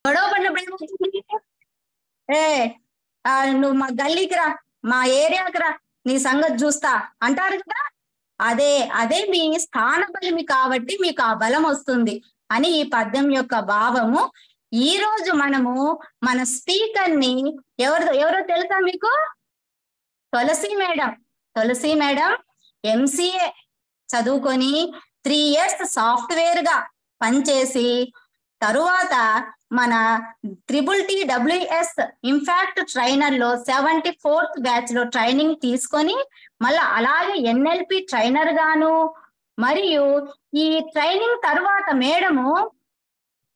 గొడవ పడినప్పుడు ఏమవుతుంది? ఏ నువ్వు మా గల్లీకి రా, మా ఏరియాకి రా, నీ సంగతి చూస్తా అంటారు కదా. అదే అదే మీ స్థాన బలమి కాబట్టి మీకు ఆ బలం వస్తుంది అని ఈ పద్యం యొక్క భావము. ఈ రోజు మనము మన స్పీకర్ ని ఎవరో తెలుసా మీకు? తులసి మేడం. తులసి మేడం MCA చదువుకొని 3 years సాఫ్ట్వేర్ గా పనిచేసి తరువాత మన TTTWS ఇంపాక్ట్ ట్రైనర్ లో 74th బ్యాచ్ లో ట్రైనింగ్ తీసుకొని మళ్ళీ అలాగే NLP ట్రైనర్ గాను, మరియు ఈ ట్రైనింగ్ తర్వాత మేడము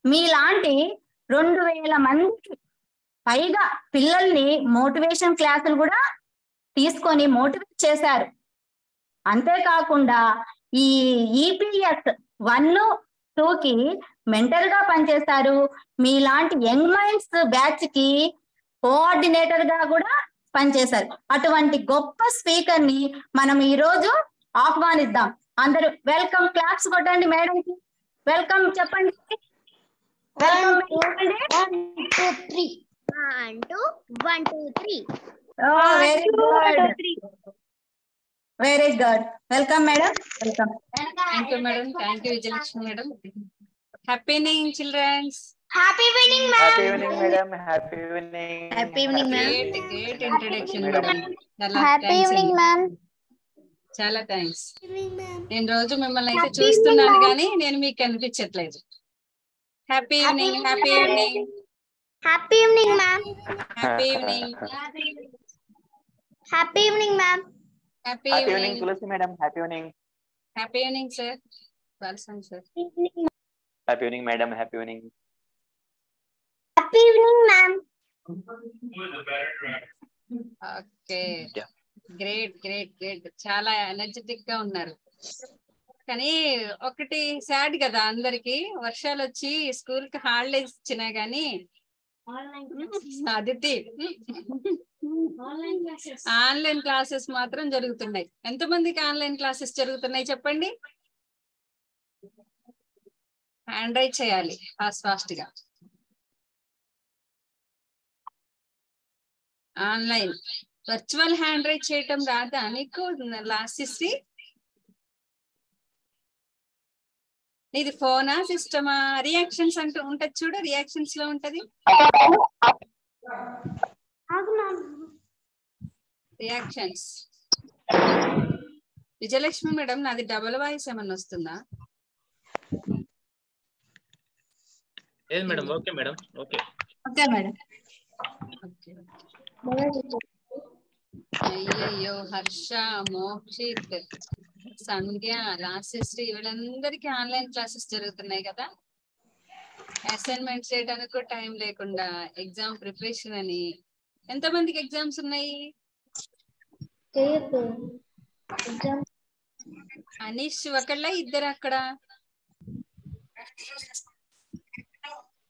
మీలాంటి 2000 మందికి పైగా పిల్లల్ని మోటివేషన్ క్లాసులు కూడా తీసుకొని మోటివేట్ చేశారు. అంతేకాకుండా ఈ EPS 1, 2కి మెంటర్ గా పనిచేస్తారు. మీలాంటి యంగ్ మైండ్స్ బ్యాచ్ కి కోఆర్డినేటర్ గా కూడా పనిచేశారు. అటువంటి గొప్ప స్పీకర్ ని మనం ఈ రోజు ఆహ్వానిద్దాం. అందరూ వెల్కమ్, క్లాప్స్ కొట్టండి మేడం కి. వెల్కమ్ చెప్పండి. వెల్కమ్ చెప్పండి. 1 2 3 very good, very good. Welcome madam. Welcome. Thank you madam. Thank you Vijayalakshmi madam. Happy evening childrens. Happy evening ma'am. Happy evening madam. Happy evening. Happy evening ma'am. Great introduction madam. Happy evening ma'am. చాలా thanks. నేను రోజు మిమ్మల్ని అయితే చూస్తున్నాను కానీ నేను మీకు కనిపించట్లేదు. Happy evening. Happy evening. Happy evening ma'am. Happy evening. Happy evening ma'am. Happy evening evening. Tulasi madam. Happy evening. Happy evening sir. Welcome sir. Happy evening madam. Happy evening. Happy evening ma'am. Okay, great great great. చాలా energetic గా ఉన్నారు. కానీ ఒకటి sad కదా, అందరికి వర్షాలు వచ్చి school కి హాలిడేస్ ఇచ్చినా గానీ అదితి ఆన్లైన్ క్లాసెస్ మాత్రం జరుగుతున్నాయి. ఎంతమందికి ఆన్లైన్ క్లాసెస్ జరుగుతున్నాయి చెప్పండి. హ్యాండ్ రైజ్ చేయాలి ఫాస్ట్ గా. ఆన్లైన్ వర్చువల్ హ్యాండ్ రైజ్ చేయటం రాదా నీకు లాస్ట్? నీది ఫోనా సిస్టమా? రియాక్షన్స్ అంటూ ఉంటది చూడు, రియాక్షన్స్ లో ఉంటది రియాక్షన్స్. విజయలక్ష్మి మేడం నాది డబుల్ వాయిస్ ఏమన్నా వస్తుందా? లేదు madam. Okay madam. Okay okay madam. అయ్యయ్యో, హర్ష, మోక్షిత్, సంధ్య, రాశిశ్రీ వీళ్ళందరికీ ఆన్లైన్ క్లాసెస్ జరుగుతున్నాయి కదా. అసైన్మెంట్స్ చేయడానికి కూడా టైం లేకుండా ఎగ్జామ్ ప్రిపరేషన్ అని. ఎంతమందికి ఎగ్జామ్స్ ఉన్నాయి? అనీష్ ఒకళ్ళ ఇద్దరు అక్కడ?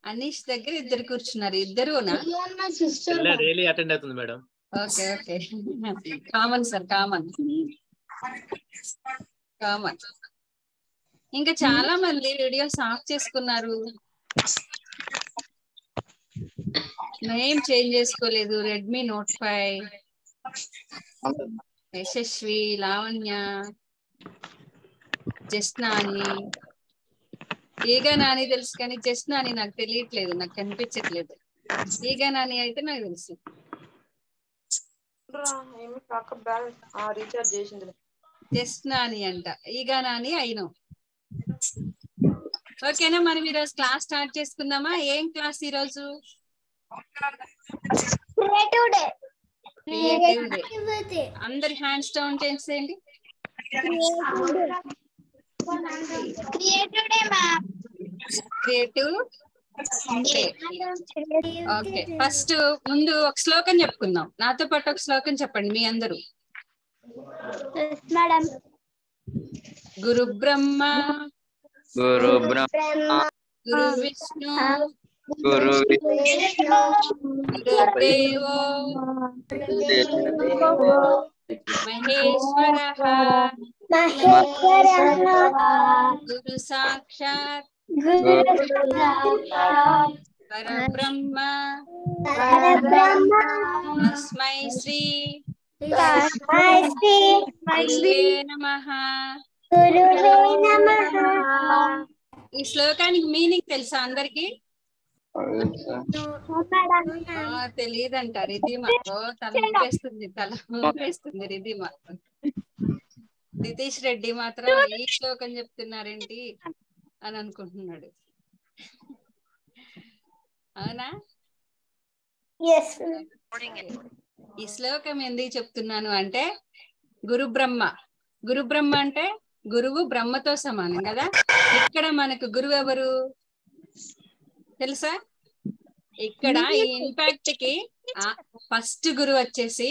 అనీష్ దగ్గర ఇద్దరు కూర్చున్నారు. ఇద్దరునా? డైలీ అటెండ్ అవుతుంది madam. Okay okay, common sir, common. ఇంకా చాలా మంది వీడియోస్ ఆఫ్ చేసుకున్నారు, నేమ్ చేంజ్ చేసుకోలేదు. రెడ్మీ Note 5, యశస్వి, లావణ్య, జస్నాని, ఈగా నాని తెలుసు కానీ జస్నాని నాకు తెలియట్లేదు, నాకు కనిపించట్లేదు. ఈగా నాని అయితే నాకు తెలుసు. జస్నాని అంట, ఈగా నాని అయినా. ఓకేనా, మనం ఈరోజు క్లాస్ స్టార్ట్ చేసుకుందామా? ఏం క్లాస్ ఈరోజు? Creative day. అందరి హ్యాండ్స్ డౌన్ చేసేయండి. Creative day. ఓకే, ఫస్ట్ ముందు ఒక శ్లోకం చెప్పుకుందాం. నాతో పాటు ఒక శ్లోకం చెప్పండి మీ అందరూ. గురు బ్రహ్మ గురు విష్ణు గురు గురుదేవో మహేశ్వరః గురు సాక్షాత్ పరబ్రహ్మ తస్మై శ్రీ గురువే నమః. ఈ శ్లోకానికి మీనింగ్ తెలుసా అందరికి? తెలియదంట. రిధిమ తల ఊపేస్తుంది రిధిమ. నితీష్ రెడ్డి మాత్రం ఈ శ్లోకం చెప్తున్నారేంటి అని అనుకుంటున్నాడు. అవునా? ఈ శ్లోకం ఎందుకు చెప్తున్నాను అంటే గురు బ్రహ్మ అంటే గురువు బ్రహ్మతో సమానం కదా. ఇక్కడ మనకు గురువు ఎవరు తెలుసా? ఇక్కడ ఈ ఇంపాక్ట్ కి ఫస్ట్ గురువు వచ్చేసి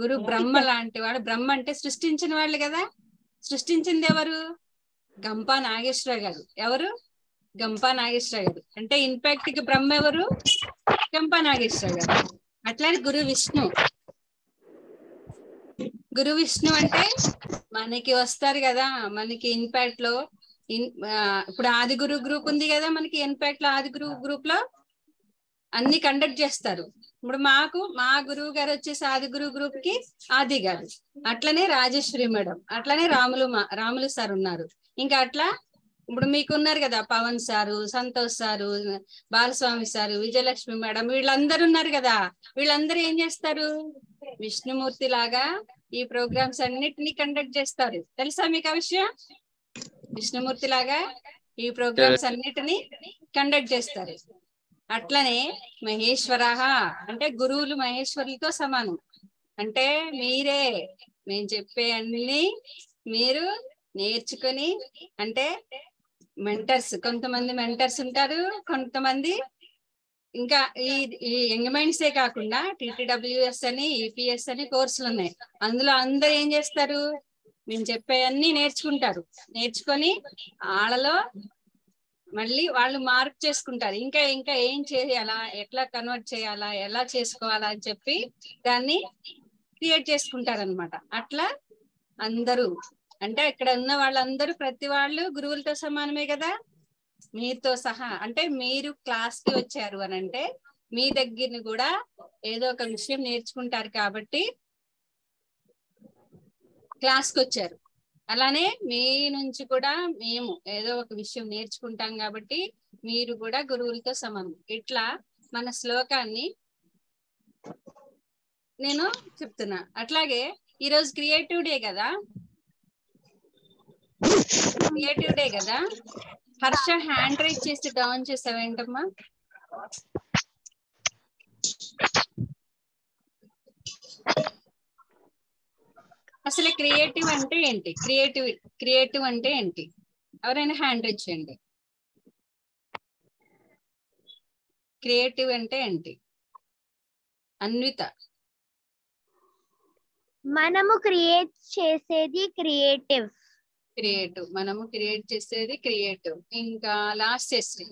గురు బ్రహ్మ లాంటి వాడు. బ్రహ్మ అంటే సృష్టించిన వాళ్ళు కదా. సృష్టించింది ఎవరు? గంపా నాగేశ్వరరావు గారు. ఎవరు? గంపా నాగేశ్వరరావు గారు. అంటే ఇంపాక్ట్ కి బ్రహ్మ ఎవరు? గంపా నాగేశ్వరరావు గారు. అట్లానే గురు విష్ణు అంటే మనకి వస్తారు కదా. మనకి ఇన్పాక్ట్ లో ఇప్పుడు ఆది గురు గ్రూప్ ఉంది కదా మనకి. ఇన్పాక్ట్ లో ఆది గురు గ్రూప్ లో అన్ని కండక్ట్ చేస్తారు. ఇప్పుడు మా గురువు గారు వచ్చేసి ఆది గురు గ్రూప్ కి ఆది గారు, అట్లనే రాజేశ్వరి మేడం, అట్లనే రాములు సార్ ఉన్నారు. ఇంకా అట్లా ఇప్పుడు మీకు ఉన్నారు కదా Pavan sir, Santosh sir, Balaswamy sir, Vijayalakshmi madam, వీళ్ళందరూ ఉన్నారు కదా. వీళ్ళందరూ ఏం చేస్తారు? విష్ణుమూర్తి లాగా ఈ ప్రోగ్రామ్స్ అన్నిటినీ కండక్ట్ చేస్తారు. తెలుసా మీకు ఆ విషయం? విష్ణుమూర్తి లాగా ఈ ప్రోగ్రామ్స్ అన్నిటినీ కండక్ట్ చేస్తారు. అట్లనే మహేశ్వర అంటే గురువులు మహేశ్వరులతో సమానం. అంటే మేము చెప్పే అన్ని మీరు నేర్చుకొని, అంటే కొంతమంది మెంటర్స్ ఉంటారు, కొంతమంది ఇంకా ఈ యంగ్ మైండ్సే కాకుండా TTWS అని, EPS అని కోర్సులు ఉన్నాయి. అందులో అందరూ ఏం చేస్తారు? మేము చెప్పే అన్ని నేర్చుకుంటారు. నేర్చుకొని వాళ్ళలో మళ్ళీ వాళ్ళు మార్క్ చేసుకుంటారు. ఇంకా ఏం చేయాలా, ఎట్లా కన్వర్ట్ చేయాలా, ఎలా చేసుకోవాలా అని చెప్పి దాన్ని క్రియేట్ చేసుకుంటారు అనమాట. అట్లా అందరూ అంటే ఇక్కడ ఉన్న వాళ్ళందరూ ప్రతి వాళ్ళు గురువులతో సమానమే కదా, మీతో సహా. అంటే మీరు క్లాస్ కి వచ్చారు అని అంటే మీ దగ్గరని కూడా ఏదో ఒక విషయం నేర్చుకుంటారు కాబట్టి క్లాస్ కి వచ్చారు. అలానే మీ నుంచి కూడా మేము ఏదో ఒక విషయం నేర్చుకుంటాం కాబట్టి మీరు కూడా గురువులతో సమానం. ఇట్లా మన శ్లోకాన్ని నేను చెప్తున్నా. అట్లాగే ఈరోజు క్రియేటివ్ డే కదా. హర్ష హ్యాండ్ రైజ్ చేసి డౌన్ చేసావేంటమ్మా? అసలు క్రియేటివ్ అంటే ఏంటి? క్రియేటివ్ అంటే ఏంటి? ఎవరైనా హ్యాండ్ రైజ్ చేయండి. క్రియేటివ్ అంటే ఏంటి? అన్విత. మనము క్రియేట్ చేసేది క్రియేటివ్. మనము క్రియేట్ చేసేది క్రియేటివ్. ఇంకా లాస్ట్ చేసి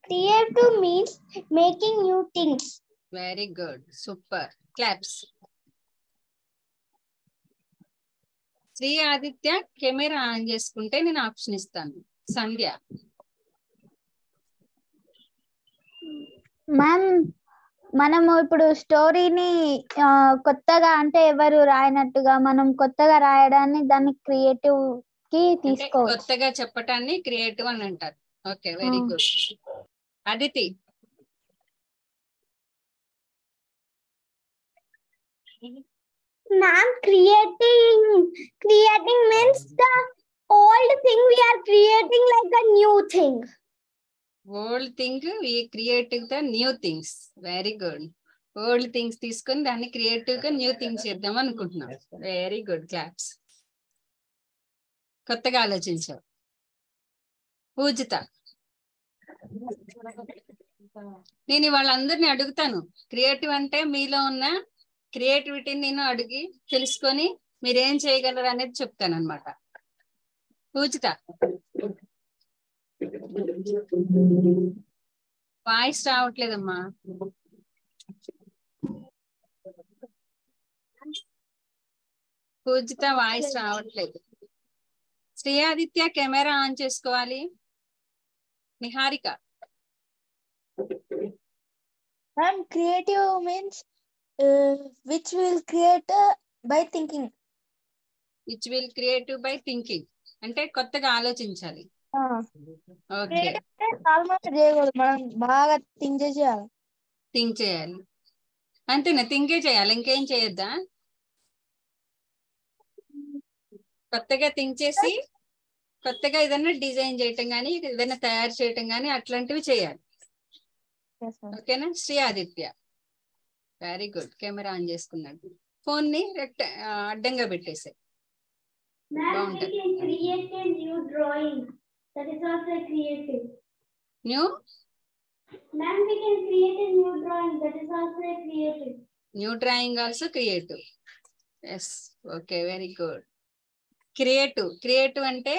Creative means making new things. Very good, super, claps. Sri Aditya camera on చేసుకుంటే నేను ఆప్షన్ ఇస్తాను. సంధ్య. మ్యామ్, మనము ఇప్పుడు స్టోరీని కొత్తగా, అంటే ఎవరు రాయనట్టుగా మనం కొత్తగా రాయడాన్ని దాన్ని క్రియేటివ్ కి తీసుకోవచ్చు. కొత్తగా చెప్పటాన్ని క్రియేటివ్ అని అంటారు. Okay, very good. Aditi. Ma'am, creating means the old thing we are creating like a new thing. Old thing we creative the new things. Very good. Old things తీసుకొని దాన్ని క్రియేటివ్ గా న్యూ థింగ్స్ చేద్దాం అనుకుంటున్నాం. Very good, claps. కొత్తగా ఆలోచించావు. పూజిత. నేను వాళ్ళందరినీ అడుగుతాను. క్రియేటివ్ అంటే మీలో ఉన్న క్రియేటివిటీని నేను అడిగి తెలుసుకొని మీరేం చేయగలరు అనేది చెప్తాను అనమాట. పూజిత. వాయిస్ రావట్లేదమ్మా. పూజిత వాయిస్ రావట్లేదు. శ్రీ ఆదిత్య కెమెరా ఆన్ చేసుకోవాలి. Niharika. Ma'am, creative means which will create by thinking. Which will creative by thinking అంటే కొత్తగా ఆలోచించాలి. ఓకే, నార్మల్ చేయకూడదు, మనం బాగా థింక్ చేయాలి. థింక్ చేయాలి అంతేనా? థింకే చేయాలి, ఇంకేం చేయొద్దా? కొత్తగా థింక్ చేసి కొత్తగా ఏదైనా డిజైన్ చేయటం కానీ ఏదైనా తయారు చేయటం కానీ అట్లాంటివి చేయాలి. ఓకేనా? Sri Aditya very good. Camera on చేసుకున్నాడు. ఫోన్ ని అడ్డంగా పెట్టేసాయి. బాగుంటది. New new drawing also creative. Yes, okay, very good. Creative అంటే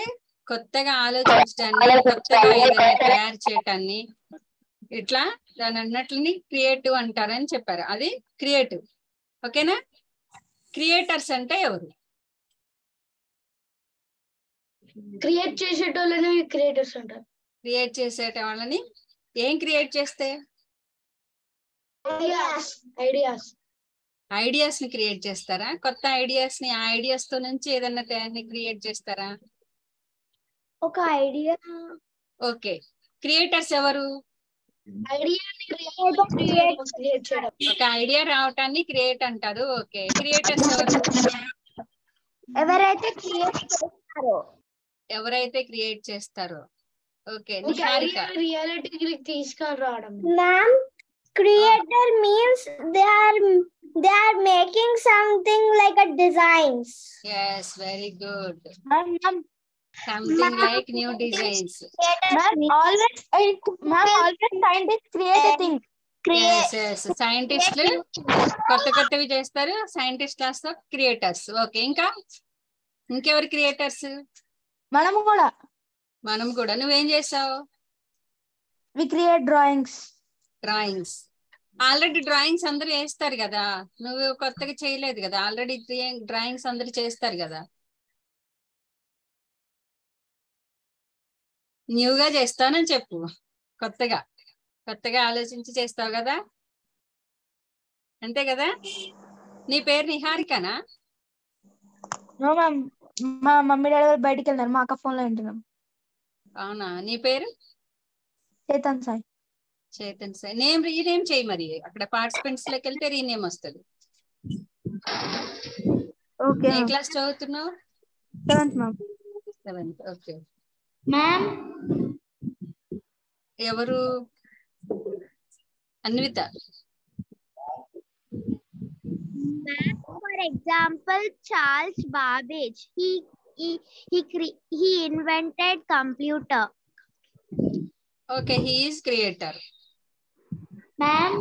కొత్తగా ఆలోచించడాన్ని, కొత్తగా ఏదైనా తయారు చేయటాన్ని, ఇట్లా దాని అన్నట్లని క్రియేటివ్ అంటారని చెప్పారు. అది క్రియేటివ్. ఓకేనా? క్రియేటర్స్ అంటే ఎవరు? క్రియేట్ చేసేటోళ్ళని క్రియేటర్స్ అంటారు. క్రియేట్ చేసే వాళ్ళని ఏం క్రియేట్ చేస్తే? ఐడియాస్ ని క్రియేట్ చేస్తారా? కొత్త ఐడియాస్ ని, ఆ ఐడియాస్ తో నుంచి ఏదన్నా క్రియేట్ చేస్తారా? ఒక ఐడియా. ఓకే, క్రియేటర్స్ ఎవరు? ఒక ఐడియా రావటాన్ని క్రియేట్ అంటారు. ఓకే, క్రియేటర్స్ ఎవరు? ఎవరైతే క్రియేట్ చేస్తారో. ఓకే, నిహారిక. రియాలిటీకి తీసుకురావడం. Ma'am, creator means they are making something like a designs. Yes, very good. Something like new designs. Always scientists create a thing. Yes. సైంటిస్టులు కొత్తవి చేస్తారు. Scientist class creators. ఓకే, ఇంకెవరు creators? మనం కూడా. నువ్వేం చేసావు? we create drawings. Already drawings అందరూ వేస్తారు కదా, నువ్వు కొత్తగా చేయలేదు కదా. ఆల్రెడీ డ్రాయింగ్స్ అందరూ చేస్తారు కదా. న్యూగా చేస్తానని చెప్పు. కొత్తగా ఆలోచించి చేస్తావు కదా, అంతే కదా? నీ పేరు నిహారికనా? మా మమ్మీ డాడీ వాళ్ళు బయటికి వెళ్తారు, మా అక్క ఫోన్ లో వింటున్నాం. అవునా? నీ పేరు? చేతన్ సాయి. నేమ్ రీనేమ్ చేయి. మరి అక్కడ పార్టిసిపెంట్స్ లోకి వెళ్తే రీనేమ్ వస్తుంది. ఏ క్లాస్ చదువుతున్నావు? 7th ma'am. 7th. Okay ma'am. ఎవరు? Anvitha. For example, Charles Babbage, he invented computer. Okay, he is creator. Ma'am.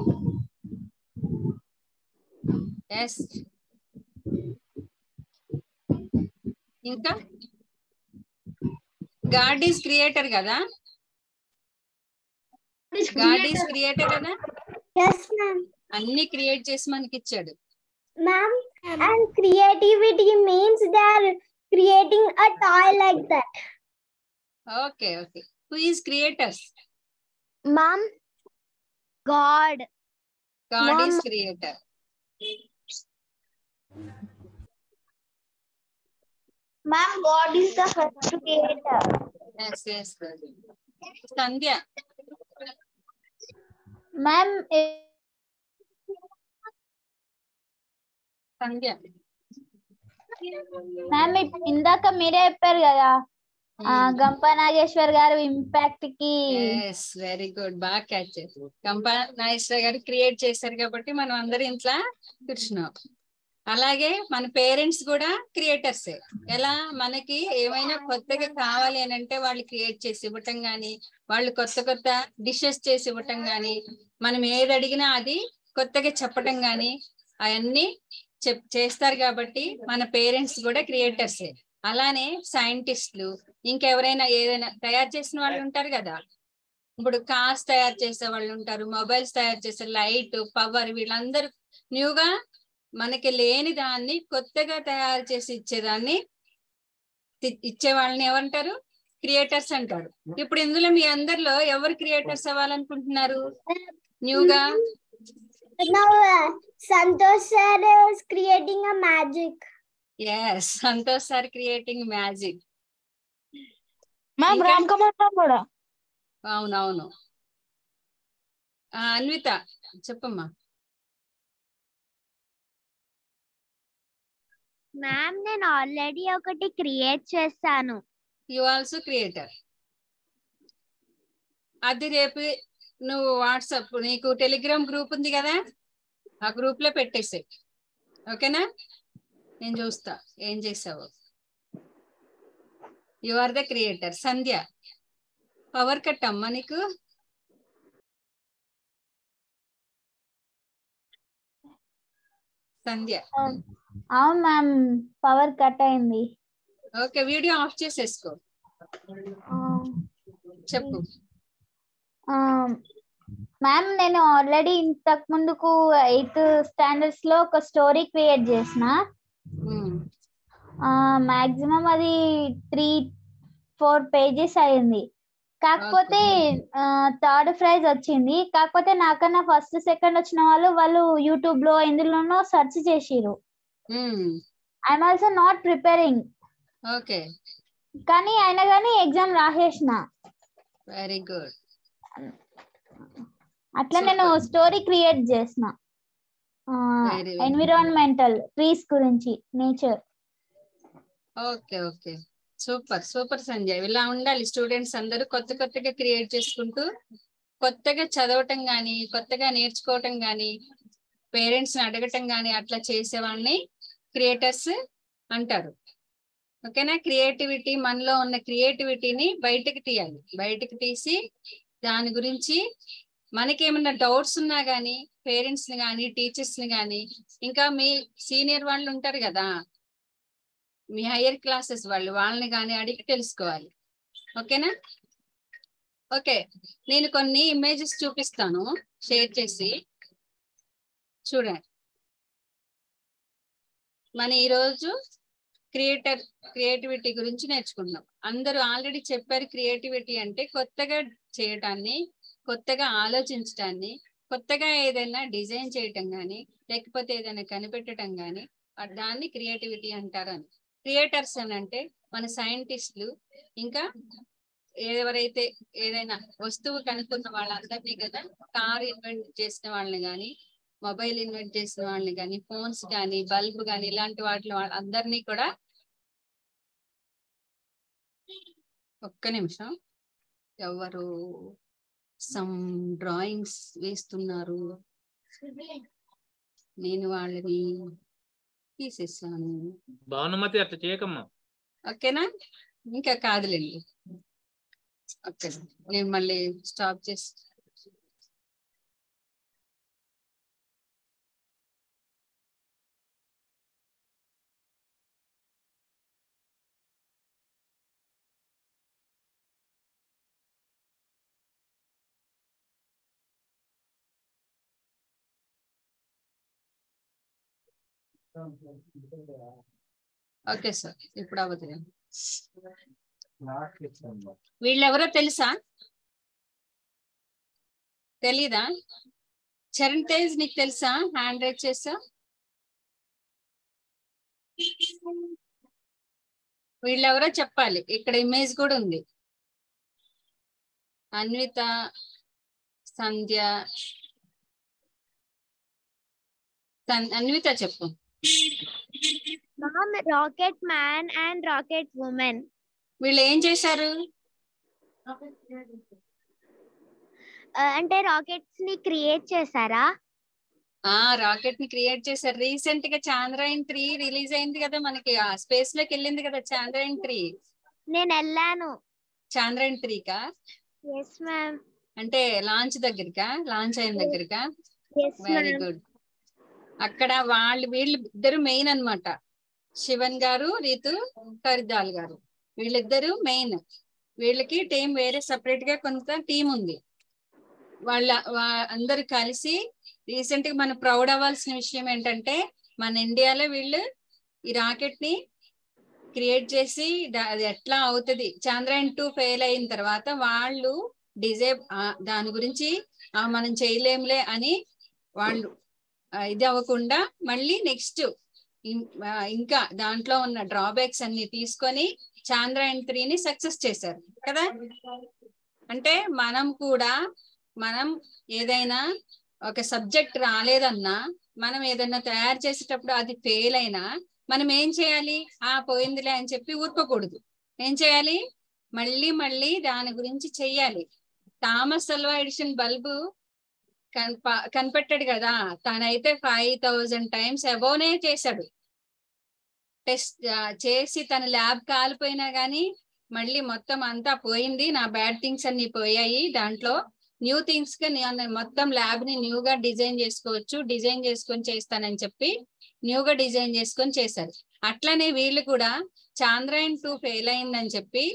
Yes. ఇంకా గాడ్ ఈస్ క్రియేటర్ కదా? గాడ్ ఈస్ క్రియేటర్ కదా? Yes, ma'am. అన్ని క్రియేట్ చేసి మనకి ఇచ్చాడు. Ma'am, and creativity means they are creating a toy like that. Okay. Who is creators? Ma'am, God. God Ma'am. is creator. Ma'am, God is the first creator. Yes. Sandhya. Ma'am, Sandhya. Ma'am ఇందాక మీరే చెప్పారు కదా గంప నాగేశ్వర్ గారు impact కి. Yes, very good, బాగా catch చేశారు. గంప నాగేశ్వర్ గారు క్రియేట్ చేశారు కాబట్టి మనం అందరం ఇంట్లో కూర్చున్నాం. అలాగే మన పేరెంట్స్ కూడా క్రియేటర్సే. ఎలా? మనకి ఏమైనా కొత్తగా కావాలి అని అంటే వాళ్ళు క్రియేట్ చేసి ఇవ్వటం గానీ, వాళ్ళు కొత్త డిషెస్ చేసి ఇవ్వటం గానీ, మనం ఏది అడిగినా అది కొత్తగా చెప్పటం గానీ అవన్నీ చేస్తారు. కాబట్టి మన పేరెంట్స్ కూడా క్రియేటర్సే. అలానే సైంటిస్టులు, ఇంకెవరైనా ఏదైనా తయారు చేసిన వాళ్ళు ఉంటారు కదా. ఇప్పుడు కార్స్ తయారు చేసే వాళ్ళు ఉంటారు, మొబైల్స్ తయారు చేసే, లైట్, పవర్, వీళ్ళందరూ న్యూగా మనకి లేని దాన్ని కొత్తగా తయారు చేసి ఇచ్చేదాన్ని ఇచ్చే వాళ్ళని ఏమంటారు? క్రియేటర్స్ అంటారు. ఇప్పుడు ఇందులో మీ అందరిలో ఎవరు క్రియేటర్స్ అవ్వాలనుకుంటున్నారు న్యూగా? Now, Santosh sir is creating a magic. Yes, Santosh sir creating magic. Ma'am ఇంకా? రామ్ కుమార్ మ్యామ్ కూడా. అవునవును. అన్విత చెప్పమ్మా. మ్యామ్ నేను ఆల్రెడీ ఒకటి క్రియేట్ చేస్తాను. You also creator. అది రేపు నువ్వు వాట్సాప్, నీకు టెలిగ్రామ్ గ్రూప్ ఉంది కదా, ఆ గ్రూప్ లో పెట్టేసాయి. ఓకేనా? నేను చూస్తా ఏం చేసావు. You are the creator. Sandhya, power cut అమ్మా నీకు? సంధ్య అవును మ్యామ్, పవర్ కట్ అయింది. ఓకే, వీడియో ఆఫ్ చేసేసుకో. చెప్పు. మ్యామ్ నేను ఆల్రెడీ ఇంతకు ముందుకు 8th స్టాండర్డ్స్ లో ఒక స్టోరీ క్రియేట్ చేసిన. మాక్సిమం అది 3-4 పేజెస్ అయింది. కాకపోతే 3rd ప్రైజ్ వచ్చింది. కాకపోతే నాకన్నా ఫస్ట్ సెకండ్ వచ్చిన వాళ్ళు యూట్యూబ్ లో ఎందులోనో సెర్చ్ చేసిరు. I'm also not preparing. Okay, కానీ అయినా కానీ ఎగ్జామ్ రాసేసిన. Very good. అట్లా నేను స్టోరీ క్రియేట్ చేసిన ఎన్విరాన్మెంటల్ ట్రీస్ గురించి, nature. Okay okay, super super Sanjay. ఇలా ఉండాలి స్టూడెంట్స్ అందరూ, కొత్తగా క్రియేట్ చేసుకుంటూ కొత్తగా చదవటం గాని, కొత్తగా నేర్చుకోవటం గాని, పేరెంట్స్ ని అడగటం గాని అట్లా చేసేవాళ్ళని క్రియేటర్స్ అంటారు. ఓకేనా? క్రియేటివిటీ, మనలో ఉన్న క్రియేటివిటీని బయటకు తీయాలి. బయటకు తీసి దాని గురించి మనకేమన్నా డౌట్స్ ఉన్నా గానీ పేరెంట్స్ ని కానీ, టీచర్స్ ని కానీ, ఇంకా మీ సీనియర్ వాళ్ళు ఉంటారు కదా, మీ హైయర్ క్లాసెస్ వాళ్ళని కానీ అడిగి తెలుసుకోవాలి. ఓకేనా? ఓకే, నేను కొన్ని ఇమేజెస్ చూపిస్తాను షేర్ చేసి చూడండి. మన ఈరోజు క్రియేటివిటీ గురించి నేర్చుకుందాం. అందరూ ఆల్రెడీ చెప్పారు, క్రియేటివిటీ అంటే కొత్తగా చేయటాన్ని, కొత్తగా ఆలోచించటాన్ని, కొత్తగా ఏదైనా డిజైన్ చేయటం కానీ, లేకపోతే ఏదైనా కనిపెట్టడం కానీ, దాన్ని క్రియేటివిటీ అంటారని. క్రియేటర్స్ అని అంటే మన సైంటిస్టులు, ఇంకా ఎవరైతే ఏదైనా వస్తువు కనుక్కున్న వాళ్ళందరినీ కదా, కార్ ఇన్వెంట్ చేసిన వాళ్ళని కానీ, మొబైల్ ఇన్వెంట్ చేసిన వాళ్ళని కానీ, ఫోన్స్ కానీ, బల్బ్ కానీ, ఇలాంటి వాటిలో అందరినీ కూడా. ఒక్క నిమిషం, ఎవరు సమ్ డ్రాయింగ్స్ వేస్తున్నారు, నేను వాళ్ళని తీసేసాను. భానుమతి అట్లా చేయకమ్మా. ఓకేనా? ఇంకా కాదులేండి. ఓకే, నేను మళ్ళీ స్టాప్ చేసి ఓకే సార్, ఇప్పుడు అవ్వదు. వీళ్ళెవరో తెలుసా? తెలీదా? చరణ్ తేజ్ నీకు తెలుసా? హ్యాండ్ రైజ్ చేసా. వీళ్ళెవరో చెప్పాలి. ఇక్కడ ఇమేజ్ కూడా ఉంది. అన్విత, సంధ్య. అన్విత చెప్పు. Rocket man and rocket women. వీళ్ళు ఏం చేశారు? అంటే రాకెట్స్ ని క్రియేట్ చేశారా? రాకెట్ ని క్రియేట్ చేశారు. రీసెంట్ గా చాంద్రయాన్ 3 రిలీజ్ అయింది కదా, మనకి స్పేస్ లోకి వెళ్ళింది కదా చాంద్రయాన్ 3. నేను వెళ్ళాను. చాంద్రయాన్ 3 కా? Yes ma'am. అంటే లాంచ్ దగ్గరకా, లాంచ్ అయిన దగ్గరకా? Very good. అక్కడ వీళ్ళు ఇద్దరు మెయిన్ అన్నమాట. శివన్ గారు, రీతు కరిదాల్ గారు, వీళ్ళిద్దరు మెయిన్. వీళ్ళకి టీం వేరే సపరేట్ గా కొంత టీం ఉంది. అందరు కలిసి రీసెంట్ గా మనం ప్రౌడ్ అవ్వాల్సిన విషయం ఏంటంటే, మన ఇండియాలో వీళ్ళు ఈ రాకెట్ ని క్రియేట్ చేసి అది ఎట్లా అవుతుంది, చంద్రయాన్-2 ఫెయిల్ అయిన తర్వాత వాళ్ళు దాని గురించి మనం చేయలేంలే అని వాళ్ళు ఇది అవ్వకుండా మళ్ళీ నెక్స్ట్ ఇంకా దాంట్లో ఉన్న డ్రాబ్యాక్స్ అన్ని తీసుకొని చంద్రయాన్-3ని సక్సెస్ చేశారు కదా. అంటే మనం ఏదైనా ఒక సబ్జెక్ట్ రాలేదన్నా, మనం ఏదైనా తయారు చేసేటప్పుడు అది ఫెయిల్ అయినా మనం ఏం చేయాలి, పోయిందిలే అని చెప్పి ఊరుకోకూడదు. ఏం చేయాలి, మళ్ళీ దాని గురించి చెయ్యాలి. థామస్ అల్వా ఎడిసన్ బల్బు కనిపెట్టాడు కదా, తనైతే 5000 టైమ్స్ అబోవ్నే చేశాడు. టెస్ట్ చేసి తన ల్యాబ్ కాలిపోయినా గానీ మళ్ళీ మొత్తం అంతా పోయింది, నా బ్యాడ్ థింగ్స్ అన్ని పోయాయి, దాంట్లో న్యూ థింగ్స్ గా నేను మొత్తం ల్యాబ్ ని న్యూగా డిజైన్ చేసుకోవచ్చు, డిజైన్ చేసుకొని చేస్తానని చెప్పి న్యూగా డిజైన్ చేసుకొని చేశారు. అట్లనే వీళ్ళు కూడా చంద్రయాన్-2 ఫెయిల్ అయిందని చెప్పి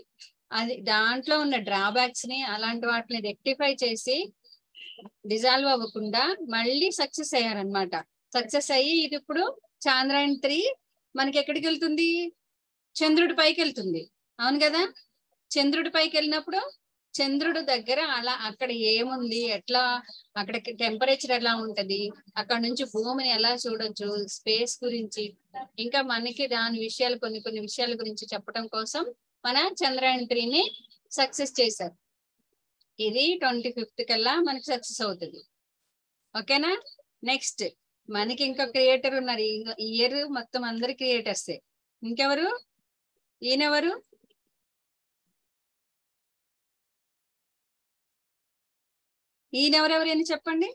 అది దాంట్లో ఉన్న డ్రాబ్యాక్స్ ని అలాంటి వాటిని రెక్టిఫై చేసి డిజాల్వ్ అవ్వకుండా మళ్ళీ సక్సెస్ అయ్యారనమాట. సక్సెస్ అయ్యి ఇది ఇప్పుడు చంద్రయాన్-3 మనకి ఎక్కడికి వెళ్తుంది, చంద్రుడి పైకి వెళ్తుంది. అవును కదా, చంద్రుడి పైకి వెళ్ళినప్పుడు చంద్రుడు దగ్గర అక్కడ ఏముంది, ఎట్లా అక్కడ టెంపరేచర్ ఎలా ఉంటది, అక్కడ నుంచి భూమిని ఎలా చూడొచ్చు, స్పేస్ గురించి ఇంకా మనకి దాని విషయాలు కొన్ని విషయాల గురించి చెప్పడం కోసం మన చంద్రయాన్-3ని సక్సెస్ చేశారు. ఇది 25th కల్లా మనకి సక్సెస్ అవుతుంది. ఓకేనా. నెక్స్ట్ మనకి ఇంకా క్రియేటర్ ఉన్నారు. ఈ ఇయర్ మొత్తం అందరు క్రియేటర్సే. ఇంకెవరు, ఈయనెవరు, ఈయనెవరెవరు అని చెప్పండి.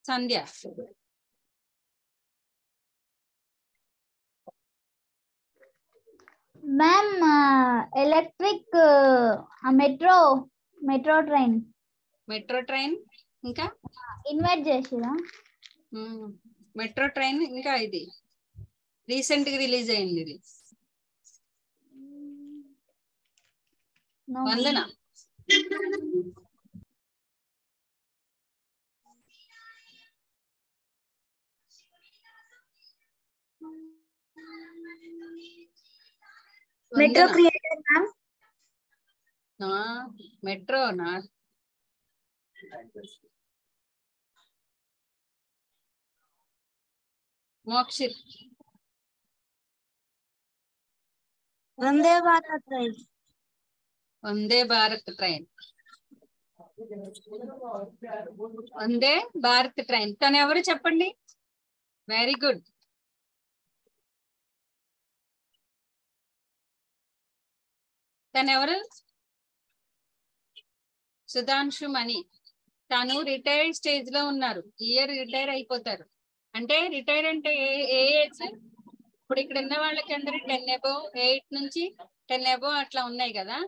Sandhya. Ma'am electric metro train ఇంకా ఇన్వైట్ చేసిరా. మెట్రో ట్రైన్ ఇంకా ఇది రీసెంట్ గా రిలీజ్ అయింది. ఇది Vandana. Metro creator ma'am. Metro నా Mokshith. Vande Bharat train. Vande Bharat train. Vande Bharat train తను ఎవరు చెప్పండి. Very good. తను ఎవరు, సుధాంశు మణి. తను రిటైర్డ్ స్టేజ్ లో ఉన్నారు. ఇయర్ రిటైర్ అయిపోతారు. అంటే రిటైర్ అంటే ఏ ఏజ్, ఇప్పుడు ఇక్కడ ఉన్న వాళ్ళకి అందరూ 10 above, 8 నుంచి 10 above అట్లా ఉన్నాయి కదా.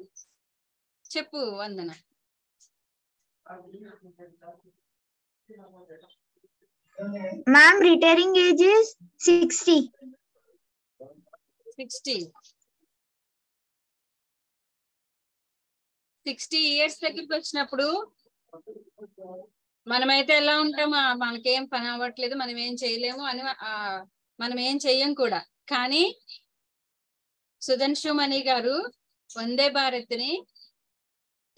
చెప్పు Vandana. Ma'am retiring age is 60. 60 years దగ్గరికి వచ్చినప్పుడు మనమైతే ఎలా ఉంటాం, మనకేం పని అవ్వట్లేదు, మనం ఏం చేయలేము అని మనం ఏం చెయ్యం కూడా. కానీ సుధాంశు మణి గారు వందే భారత్ ని,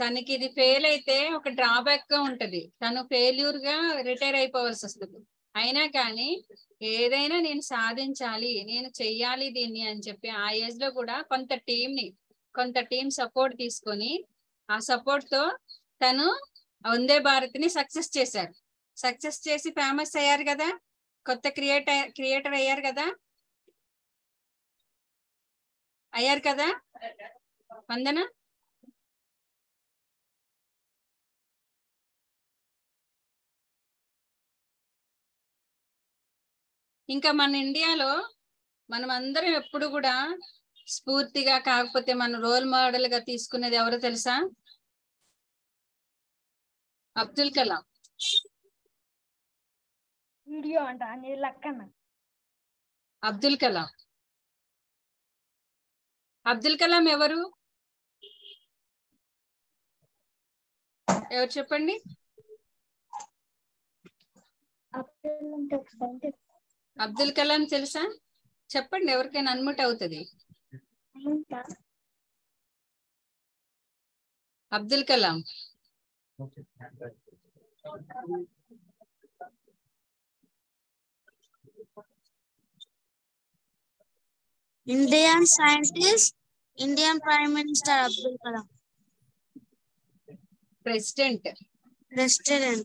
తనకి ఇది ఫెయిల్ అయితే ఒక డ్రాబ్యాక్ గా ఉంటది, తను ఫెయిల్యూర్ గా రిటైర్ అయిపోవాల్సి వస్తుంది. అయినా కానీ ఏదైనా నేను సాధించాలి, నేను చెయ్యాలి దీన్ని అని చెప్పి ఆ ఏజ్ లో కూడా కొంత టీం సపోర్ట్ తీసుకొని ఆ సపోర్ట్ తో తను వందే భారత్ ని సక్సెస్ చేశారు. సక్సెస్ చేసి ఫేమస్ అయ్యారు కదా, కొత్త క్రియేటర్ అయ్యారు కదా. వందన. ఇంకా మన ఇండియాలో మనం అందరం ఎప్పుడు కూడా స్ఫూర్తిగా కాకపోతే మన రోల్ మోడల్ గా తీసుకునేది ఎవరో తెలుసా? అబ్దుల్ కలాం. వీడియో అంట లక్కన. అబ్దుల్ కలాం. అబ్దుల్ కలాం ఎవరు చెప్పండి. అబ్దుల్ కలాం తెలుసా? చెప్పండి, ఎవరికైనా అన్మ్యూట్ అవుతుంది. Abdul Kalam. Indian scientist, Indian Prime Minister Abdul Kalam. President. President.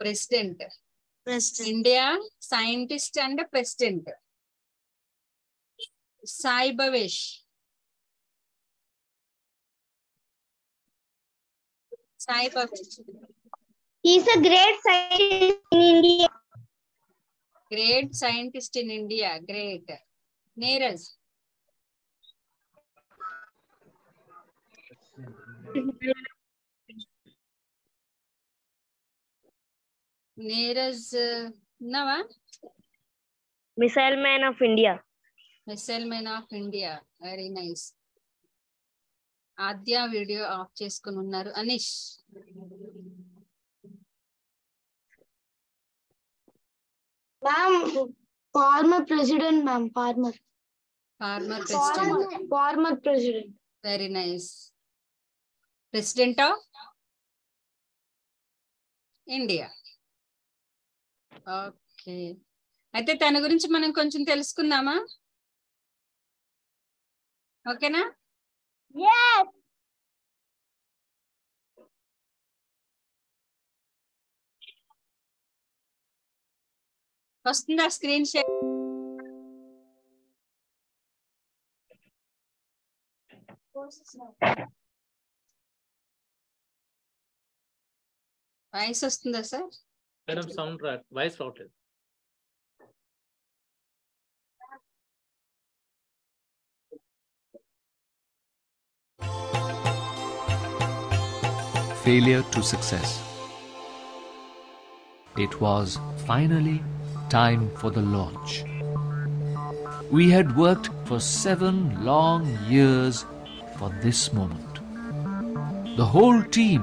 President. President. India scientist and president. Sai Bhavesh. Sai Bhavesh. He's a great scientist in India. Great scientist in India. Great. Neeraj. Neeraj ఉన్నావా? Missile Man of India. Missile man of India. Very nice. Aadya video of చేసుకుని ఉన్నారు. Anish. Ma'am, former president, ma'am, former. Former president. Former president. Very nice. President of India. Okay, అయితే తన గురించి మనం కొంచెం తెలుసుకుందామా? ఓకేనా? Yes. వస్తుందా స్క్రీన్ షేర్? వాయిస్ వస్తుందా సార్? మేడం సౌండ్ వాయిస్ రావట్లేదు. Failure to success. It was finally time for the launch. We had worked for 7 long years for this moment. The whole team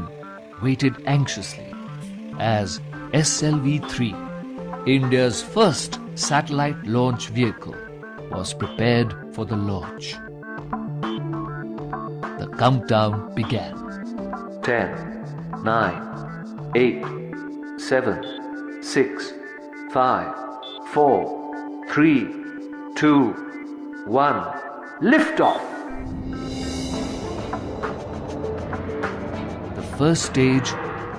waited anxiously as SLV-3, India's first satellite launch vehicle, was prepared for the launch. The countdown began. 10, 9, 8, 7, 6, 5, 4, 3, 2, 1. Liftoff! The first stage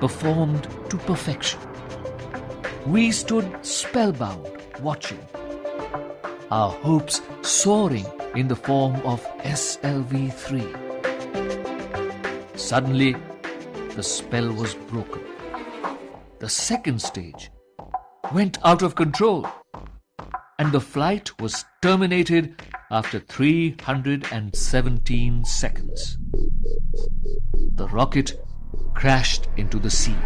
performed to perfection. We stood spellbound, watching, our hopes soaring in the form of SLV-3. Suddenly, the spell was broken. The second stage went out of control, and the flight was terminated after 317 seconds. The rocket crashed into the sea,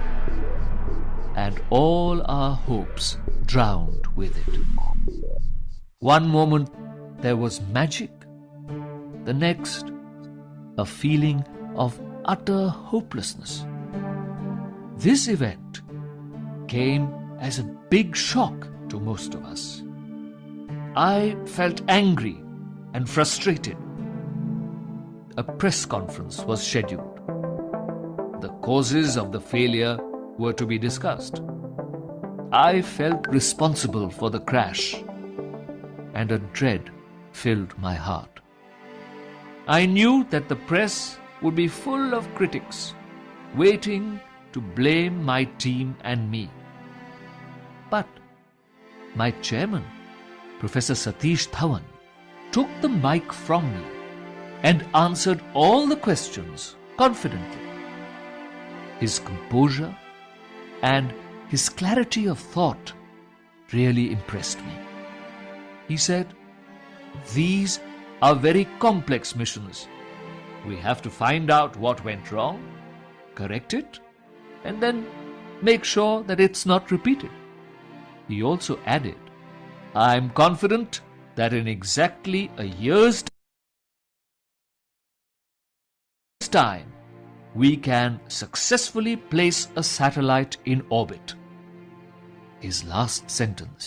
and all our hopes drowned with it. One moment there was magic, the next a feeling of utter hopelessness. This event came as a big shock to most of us. I felt angry and frustrated. A press conference was scheduled. The causes of the failure were to be discussed. I felt responsible for the crash, and a dread filled my heart. I knew that the press would be full of critics, waiting to blame my team and me. But my chairman, Professor Satish Dhawan, took the mic from me and answered all the questions confidently. His composure and his clarity of thought really impressed me. He said, "These are very complex missions. We have to find out what went wrong, correct it, and then make sure that it's not repeated." He also added, "I'm confident that in exactly a year's time, we can successfully place a satellite in orbit." His last sentence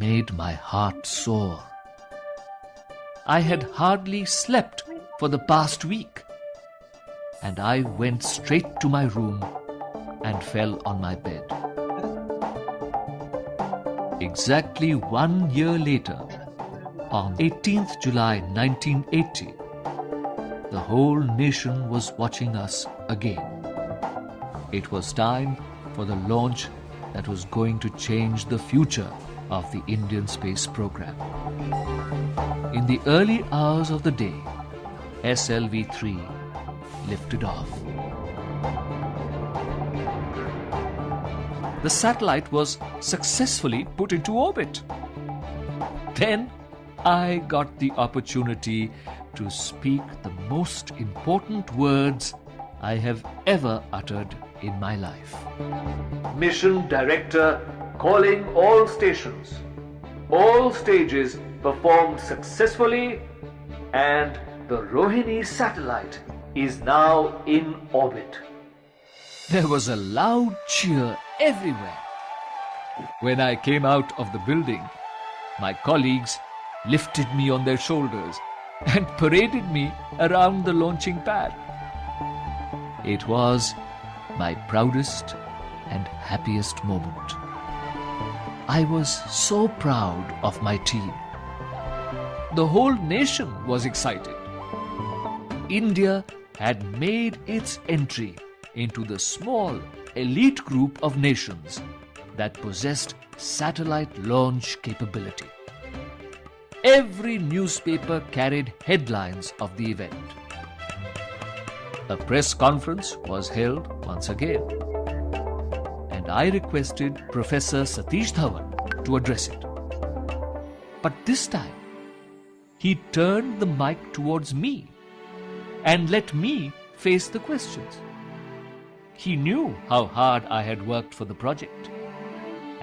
made my heart sore. I had hardly slept for the past week, and I went straight to my room and fell on my bed. Exactly 1 year later, on 18th July 1980, the whole nation was watching us again. It was time for the launch that was going to change the future of the Indian space program. In the early hours of the day, SLV-3 lifted off. The satellite was successfully put into orbit. Then I got the opportunity to speak the most important words I have ever uttered in my life. Mission Director calling all stations. All stages performed successfully, and the Rohini satellite is now in orbit. There was a loud cheer everywhere. When I came out of the building, my colleagues lifted me on their shoulders and paraded me around the launching pad. It was my proudest and happiest moment. I was so proud of my team. The whole nation was excited. India had made its entry into the small elite group of nations that possessed satellite launch capability. Every newspaper carried headlines of the event. A press conference was held once again, and I requested Professor Satish Dhawan to address it. But this time, he turned the mic towards me and let me face the questions. He knew how hard I had worked for the project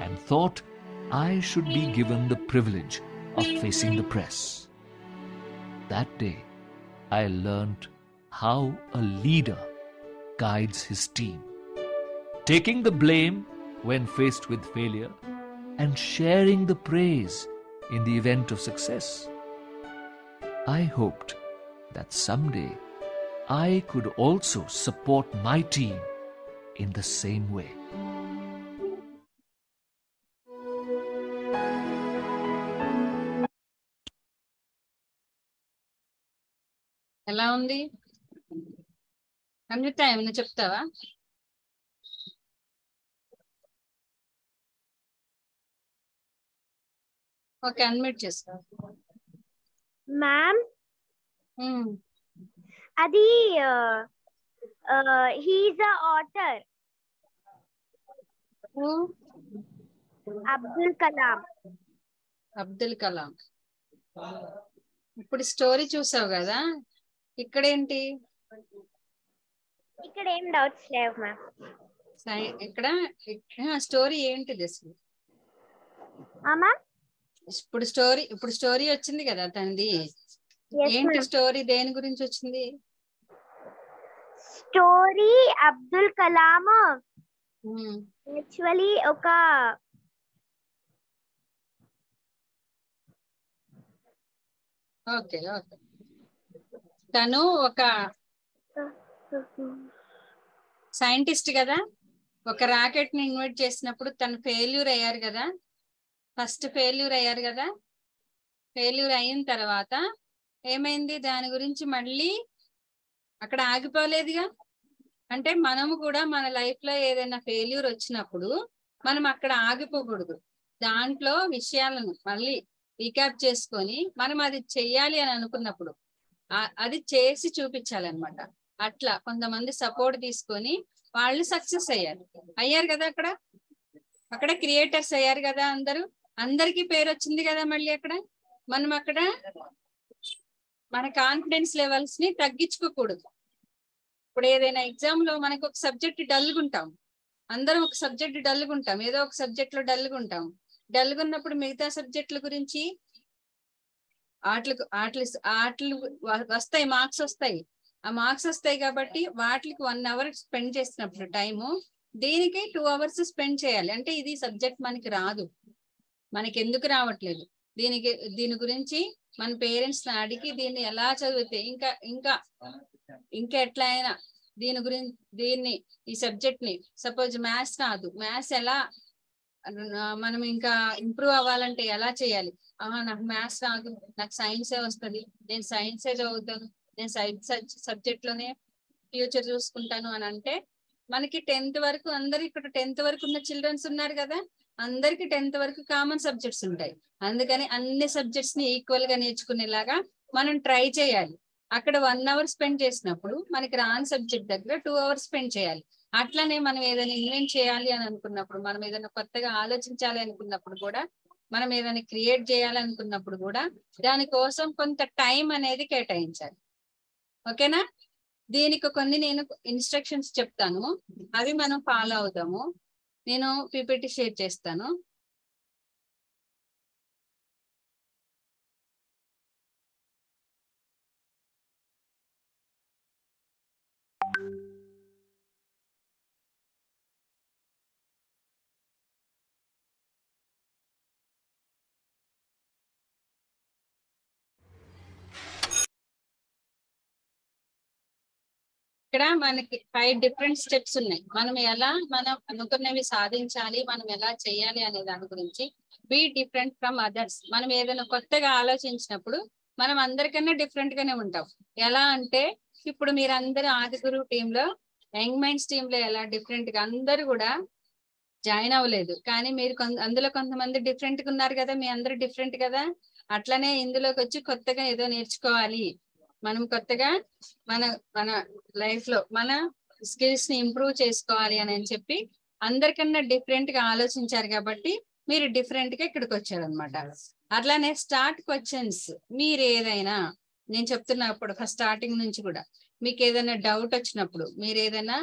and thought I should be given the privilege of facing the press. That day, I learned how a leader guides his team, taking the blame when faced with failure and sharing the praise in the event of success. I hoped that someday I could also support my team in the same way. ఎలా ఉంది అన్విత? ఏమైనా చెప్తావా? Okay, unmute చేసుకో. Ma'am అది he's అ author, Abdul Kalam. Abdul Kalam. ఇప్పుడు story చూసావు కదా, ఇక్కడేంటి? ఇక్కడ ఏం డౌట్స్ లేవు మ్యామ్. ఇక్కడ స్టోరీ ఏంటిది అసలు? మ్యామ్ ఇప్పుడు స్టోరీ వచ్చింది కదా తనది. ఏంటి స్టోరీ? దేని గురించి వచ్చింది స్టోరీ? అబ్దుల్ కలాం యాక్చువల్లీ ఒక ఓకే ఓకే తను ఒక సైంటిస్ట్ కదా. ఒక రాకెట్ ని ఇన్వెంట్ చేసినప్పుడు తను ఫెయిల్యూర్ అయ్యారు కదా. ఫస్ట్ ఫెయిల్యూర్ అయ్యారు కదా. ఫెయిల్యూర్ అయిన తర్వాత ఏమైంది? దాని గురించి మళ్ళీ అక్కడ ఆగిపోలేదుగా. అంటే మనము కూడా మన లైఫ్ లో ఏదైనా ఫెయిల్యూర్ వచ్చినప్పుడు మనం అక్కడ ఆగిపోకూడదు. దాంట్లో విషయాలను మళ్ళీ రీక్యాప్ చేసుకొని మనం అది చెయ్యాలి అని అనుకున్నప్పుడు అది చేసి చూపించాలన్నమాట. అట్లా కొంతమంది సపోర్ట్ తీసుకొని వాళ్ళు సక్సెస్ అయ్యారు కదా. అక్కడ క్రియేటర్స్ అయ్యారు కదా. అందరికీ పేరు వచ్చింది కదా. మళ్ళీ మనం అక్కడ మన కాన్ఫిడెన్స్ లెవెల్స్ ని తగ్గించుకోకూడదు. ఇప్పుడు ఏదైనా ఎగ్జామ్ లో మనకు ఒక సబ్జెక్ట్ డల్గా ఉంటాం, అందరం ఒక సబ్జెక్ట్ డల్గా ఉంటాం, ఏదో ఒక సబ్జెక్ట్ లో డల్గా ఉంటాం. డల్గా ఉన్నప్పుడు మిగతా సబ్జెక్టుల గురించి ఆటలు వస్తాయి, మార్క్స్ వస్తాయి. ఆ మార్క్స్ వస్తాయి కాబట్టి వాటికి 1 అవర్ స్పెండ్ చేసినప్పుడు టైము, దీనికి 2 అవర్స్ స్పెండ్ చేయాలి. అంటే ఇది సబ్జెక్ట్ మనకి రాదు, మనకి ఎందుకు రావట్లేదు, దీని గురించి మన పేరెంట్స్ అడిగి దీన్ని ఎలా చదివితే ఇంకా ఇంకా ఇంకా ఎట్లా అయినా దీన్ని ఈ సబ్జెక్ట్ ని, సపోజ్ మ్యాథ్స్ రాదు, మ్యాథ్స్ ఎలా మనం ఇంకా ఇంప్రూవ్ అవ్వాలంటే ఎలా చేయాలి, నాకు మ్యాథ్స్ రాదు, నాకు సైన్సే వస్తుంది, నేను సైన్సే చదువుతాను, నేను సైన్స్ సబ్జెక్ట్ లోనే ఫ్యూచర్ చూసుకుంటాను అని అంటే, మనకి 10th వరకు అందరు ఇక్కడ 10th వరకు ఉన్న చిల్డ్రన్స్ ఉన్నారు కదా, అందరికి 10th వరకు కామన్ సబ్జెక్ట్స్ ఉంటాయి. అందుకని అన్ని సబ్జెక్ట్స్ ని ఈక్వల్ గా నేర్చుకునేలాగా మనం ట్రై చేయాలి. అక్కడ 1 అవర్ స్పెండ్ చేసినప్పుడు మనకి రాని సబ్జెక్ట్ దగ్గర 2 అవర్స్ స్పెండ్ చేయాలి. అట్లానే మనం ఏదైనా ఇన్వెంట్ చేయాలి అని అనుకున్నప్పుడు, మనం ఏదైనా కొత్తగా ఆలోచించాలి అనుకున్నప్పుడు కూడా, మనం ఏదైనా క్రియేట్ చేయాలి అనుకున్నప్పుడు కూడా దానికోసం కొంత టైం అనేది కేటాయించాలి. ఓకేనా? దీనికి కొన్ని నేను ఇన్స్ట్రక్షన్స్ చెప్తాను, అవి మనం ఫాలో అవుతాము. నేను పీపీటీ షేర్ చేస్తాను. ఇక్కడ మనకి 5 డిఫరెంట్ స్టెప్స్ ఉన్నాయి. మనం అనుకున్నవి సాధించాలి, మనం ఎలా చేయాలి అనే దాని గురించి. Be different from others. మనం ఏదైనా కొత్తగా ఆలోచించినప్పుడు మనం అందరికన్నా డిఫరెంట్ గానే ఉంటాం. ఎలా అంటే, ఇప్పుడు మీరందరూ ఆదిగురు టీంలో, యంగ్ మైండ్స్ టీంలో ఎలా డిఫరెంట్ గా అందరూ కూడా జాయిన్ అవ్వలేదు, కానీ మీరు అందులో కొంతమంది డిఫరెంట్ గా ఉన్నారు కదా, మీ అందరూ డిఫరెంట్ కదా. అట్లనే ఇందులోకి వచ్చి కొత్తగా ఏదో నేర్చుకోవాలి, మనం కొత్తగా మన లైఫ్ లో మన స్కిల్స్ ని ఇంప్రూవ్ చేసుకోవాలి అని చెప్పి అందరికన్నా డిఫరెంట్ గా ఆలోచించారు కాబట్టి మీరు డిఫరెంట్ గా ఇక్కడికి వచ్చారనమాట. అట్లానే స్టార్ట్ క్వశ్చన్స్, మీరు ఏదైనా, నేను చెప్తున్నప్పుడు ఫస్ట్ స్టార్టింగ్ నుంచి కూడా మీకు ఏదైనా డౌట్ వచ్చినప్పుడు, మీరు ఏదైనా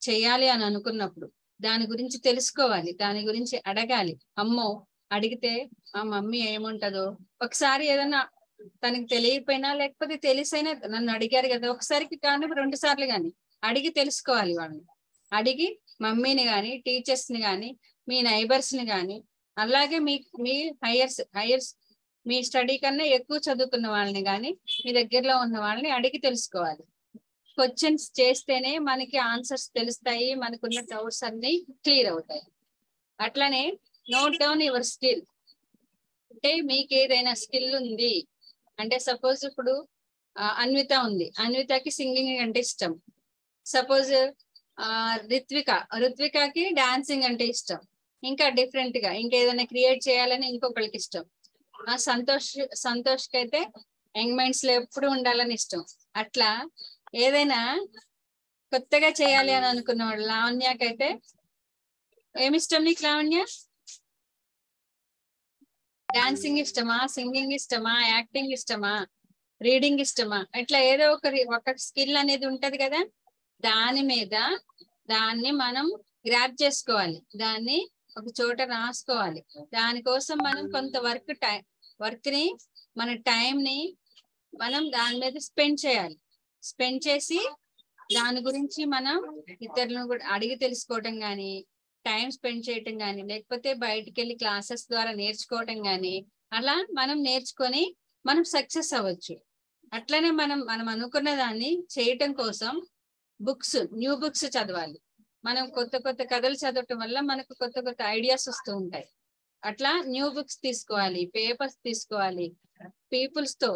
చేయాలి అని అనుకున్నప్పుడు దాని గురించి తెలుసుకోవాలి, దాని గురించి అడగాలి. అమ్మో అడిగితే ఆ మమ్మీ ఏముంటదో, ఒకసారి ఏదైనా తనకి తెలియకపోయినా లేకపోతే తెలిసైనా నన్ను అడిగారు కదా, ఒకసారికి కానీ 2 సార్లు కానీ అడిగి తెలుసుకోవాలి. వాళ్ళని అడిగి మమ్మీని కానీ, టీచర్స్ ని కానీ, మీ నైబర్స్ ని కానీ, అలాగే మీ హైయర్స్ మీ స్టడీ కన్నా ఎక్కువ చదువుకున్న వాళ్ళని కానీ, మీ దగ్గరలో ఉన్న వాళ్ళని అడిగి తెలుసుకోవాలి. క్వశ్చన్స్ చేస్తేనే మనకి ఆన్సర్స్ తెలుస్తాయి, మనకున్న డౌట్స్ అన్ని క్లియర్ అవుతాయి. అట్లానే నోట్ డౌన్ యువర్ స్కిల్. అంటే మీకు ఏదైనా స్కిల్ ఉంది అంటే, సపోజ్ ఇప్పుడు అన్విత ఉంది, అన్వితకి సింగింగ్ అంటే ఇష్టం. సపోజ్ రిత్వికకి డాన్సింగ్ అంటే ఇష్టం. ఇంకా డిఫరెంట్ గా ఇంకేదైనా క్రియేట్ చేయాలని ఇంకొకరికి ఇష్టం. సంతోష్కి అయితే యంగ్ మైండ్స్ లో ఎప్పుడు ఉండాలని ఇష్టం. అట్లా ఏదైనా కొత్తగా చేయాలి అని అనుకున్న వాళ్ళు, లావణ్యకైతే ఏమిష్టం నీకు లావణ్య? డాన్సింగ్ ఇష్టమా, సింగింగ్ ఇష్టమా, యాక్టింగ్ ఇష్టమా, రీడింగ్ ఇష్టమా? ఇట్లా ఏదో ఒక స్కిల్ అనేది ఉంటది కదా, దాన్ని మనం గ్రాప్ చేసుకోవాలి, దాన్ని ఒక చోట రాసుకోవాలి. దానికోసం మనం కొంత వర్క్ ని మన టైం ని మనం దాని మీద స్పెండ్ చేయాలి. స్పెండ్ చేసి దాని గురించి మనం ఇతరులను కూడా అడిగి తెలుసుకోవటం కానీ, టైం స్పెండ్ చేయటం కానీ, లేకపోతే బయటికి వెళ్ళి క్లాసెస్ ద్వారా నేర్చుకోవటం కానీ, అలా మనం నేర్చుకొని మనం సక్సెస్ అవ్వచ్చు. అట్లనే మనం అనుకున్న దాన్ని చేయటం కోసం న్యూ బుక్స్ చదవాలి. మనం కొత్త కొత్త కథలు చదవటం వల్ల మనకు కొత్త కొత్త ఐడియాస్ వస్తూ ఉంటాయి. అట్లా న్యూ బుక్స్ తీసుకోవాలి, పేపర్స్ తీసుకోవాలి. పీపుల్స్ తో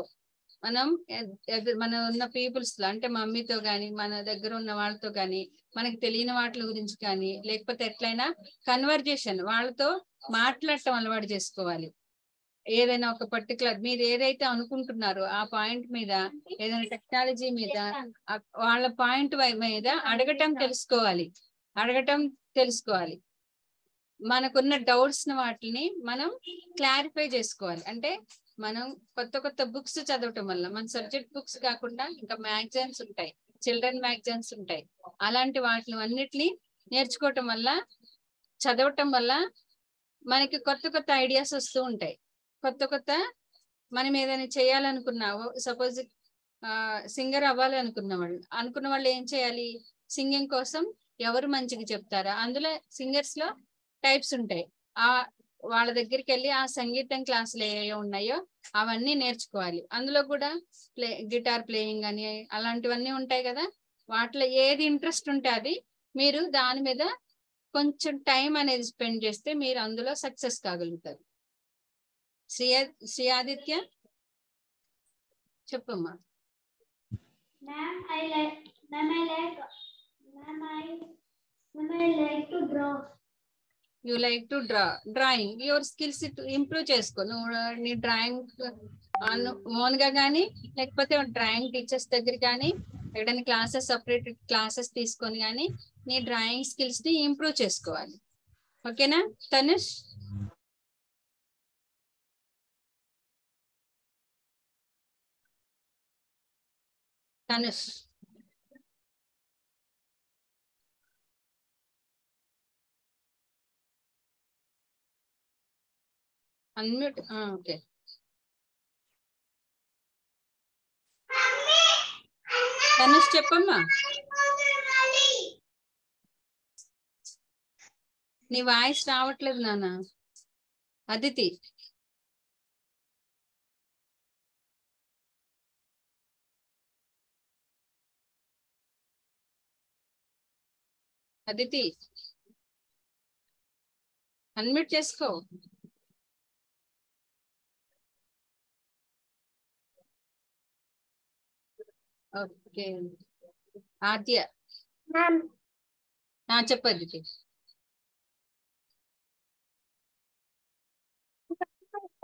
మన ఉన్న పీపుల్స్ లో, అంటే మమ్మీతో కానీ, మన దగ్గర ఉన్న వాళ్ళతో కానీ, మనకి తెలియని వాటి గురించి కానీ, లేకపోతే ఎట్లయినా కన్వర్జేషన్, వాళ్ళతో మాట్లాడటం అలవాటు చేసుకోవాలి. ఏదైనా ఒక పర్టికులర్ మీరు ఏదైతే అనుకుంటున్నారో ఆ పాయింట్ మీద, ఏదైనా టెక్నాలజీ మీద, వాళ్ళ పాయింట్ మీద అడగటం తెలుసుకోవాలి. మనకున్న డౌట్స్ వాటిని మనం క్లారిఫై చేసుకోవాలి. అంటే మనం కొత్త కొత్త బుక్స్ చదవటం వల్ల, మన సబ్జెక్ట్ బుక్స్ కాకుండా ఇంకా మ్యాగజైన్స్ ఉంటాయి, చిల్డ్రన్ మ్యాగజైన్స్ ఉంటాయి, అలాంటి వాటిని అన్నిటిని నేర్చుకోవటం వల్ల, చదవటం వల్ల మనకి కొత్త కొత్త ఐడియాస్ వస్తూ ఉంటాయి. కొత్త మనం ఏదైనా చేయాలనుకున్నావో, సపోజ్ సింగర్ అవ్వాలి అనుకున్న వాళ్ళు ఏం చేయాలి? సింగింగ్ కోసం ఎవరు మంచిగా చెప్తారా? అందులో సింగర్స్ లో టైప్స్ ఉంటాయి. వాళ్ళ దగ్గరికి వెళ్ళి ఆ సంగీతం క్లాసులు ఏ ఉన్నాయో అవన్నీ నేర్చుకోవాలి. అందులో కూడా గిటార్ ప్లేయింగ్ అని అలాంటివన్నీ ఉంటాయి కదా. వాటిలో ఏది ఇంట్రెస్ట్ ఉంటే అది మీరు దాని మీద కొంచెం టైం అనేది స్పెండ్ చేస్తే మీరు అందులో సక్సెస్ కాగలుగుతారు. శ్రీ ఆదిత్య చెప్పమ్మా. You like to drawing. Your skills improve చేసుకో. నువ్వు నీ డ్రాయింగ్ ఓన్ గా కానీ లేకపోతే డ్రాయింగ్ టీచర్స్ దగ్గర కానీ ఎక్కడైనా క్లాసెస్ సపరేట్ క్లాసెస్ తీసుకొని కానీ నీ డ్రాయింగ్ స్కిల్స్ ని ఇంప్రూవ్ చేసుకోవాలి. ఓకేనా తనుష్? తనుష్ అన్మ్యూట్. ఓకే. తనుష్ చెప్పమ్మా. నీ వాయిస్ రావట్లేదు నాన్న. అదితి అదితి అన్మ్యూట్ చేసుకో. ఓకే. ఆద్య చెప్పు Aditi.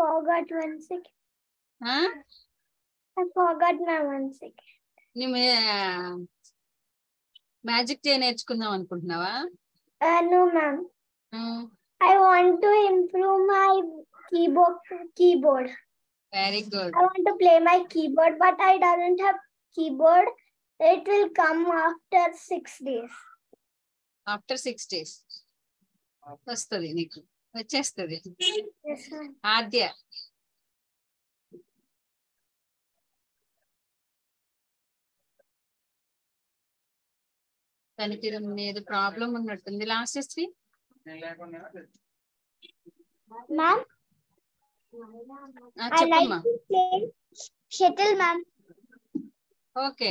forgot 1 second. I forgot my 1 second. నీ మ్యాజిక్ నేర్చుకుందాం అనుకుంటున్నావా? No ma'am. I want to improve my keyboard. Very good. I want to play my keyboard, but I don't have keyboard. It will come after 6 days. After 6 days వస్తుంది, నీకు వచ్చేస్తుంది. Yes ma'am. ఆద్య తనకి ఏదో problem ఉన్నట్టుంది. Last Sri Ma'am, I like చెప్పమ్మా. to play shuttle ma'am. Okay,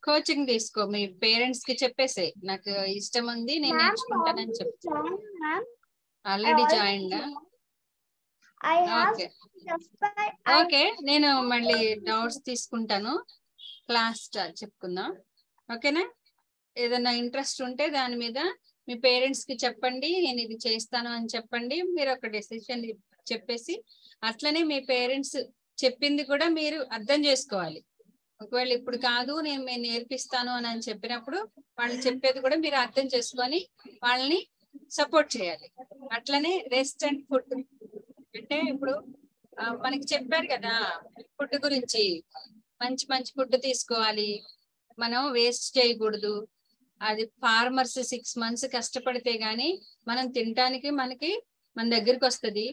coaching తీసుకో. మీ parents కి చెప్పేసే నాకు ఇష్టం ఉంది, నేను Ma'am, నేర్చుకుంటానని చెప్పు. ma'am. Already join. I have okay just okay, నేను మళ్ళీ డౌట్స్ తీసుకుంటాను. క్లాస్ చెప్పుకుందాం. ఓకేనా? ఏదైనా ఇంట్రెస్ట్ ఉంటే దాని మీద మీ పేరెంట్స్ కి చెప్పండి, నేను ఇది చేస్తాను అని చెప్పండి. మీరు ఒక డెసిషన్ చెప్పేసి అట్లనే మీ పేరెంట్స్ చెప్పింది కూడా మీరు అర్థం చేసుకోవాలి. ఒకవేళ ఇప్పుడు కాదు నేను నేర్పిస్తాను అని చెప్పినప్పుడు వాళ్ళు చెప్పేది కూడా మీరు అర్థం చేసుకొని వాళ్ళని సపోర్ట్ చేయాలి. అట్లనే రెస్ట్ అండ్ ఫుడ్ అంటే ఇప్పుడు మనకి చెప్పారు కదా ఫుడ్ గురించి. మంచి మంచి ఫుడ్ తీసుకోవాలి, మనం వేస్ట్ చేయకూడదు. అది ఫార్మర్స్ 6 months కష్టపడితే గాని మనం తినటానికి మన దగ్గరికి వస్తుంది.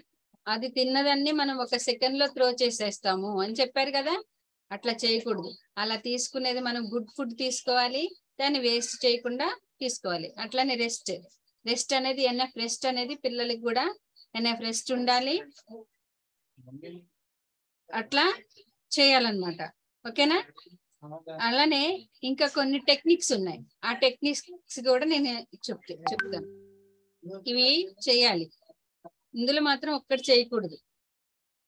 అది తిన్నదాన్ని మనం 1 second లో త్రో చేసేస్తాము అని చెప్పారు కదా. అట్లా చేయకూడదు. అలా తీసుకునేది మనం గుడ్ ఫుడ్ తీసుకోవాలి, దాన్ని వేస్ట్ చేయకుండా తీసుకోవాలి. అట్లానే రెస్ట్ అనేది ఎన్ఎఫ్ రెస్ట్ అనేది పిల్లలకి కూడా ఎన్ఎఫ్ రెస్ట్ ఉండాలి. అట్లా చేయాలన్నమాట. ఓకేనా? అలానే ఇంకా కొన్ని టెక్నిక్స్ ఉన్నాయి. ఆ టెక్నిక్స్ కూడా నేను చెప్తాను. ఇవి చేయాలి. ఇందులో మాత్రం ఒక్కటి చేయకూడదు.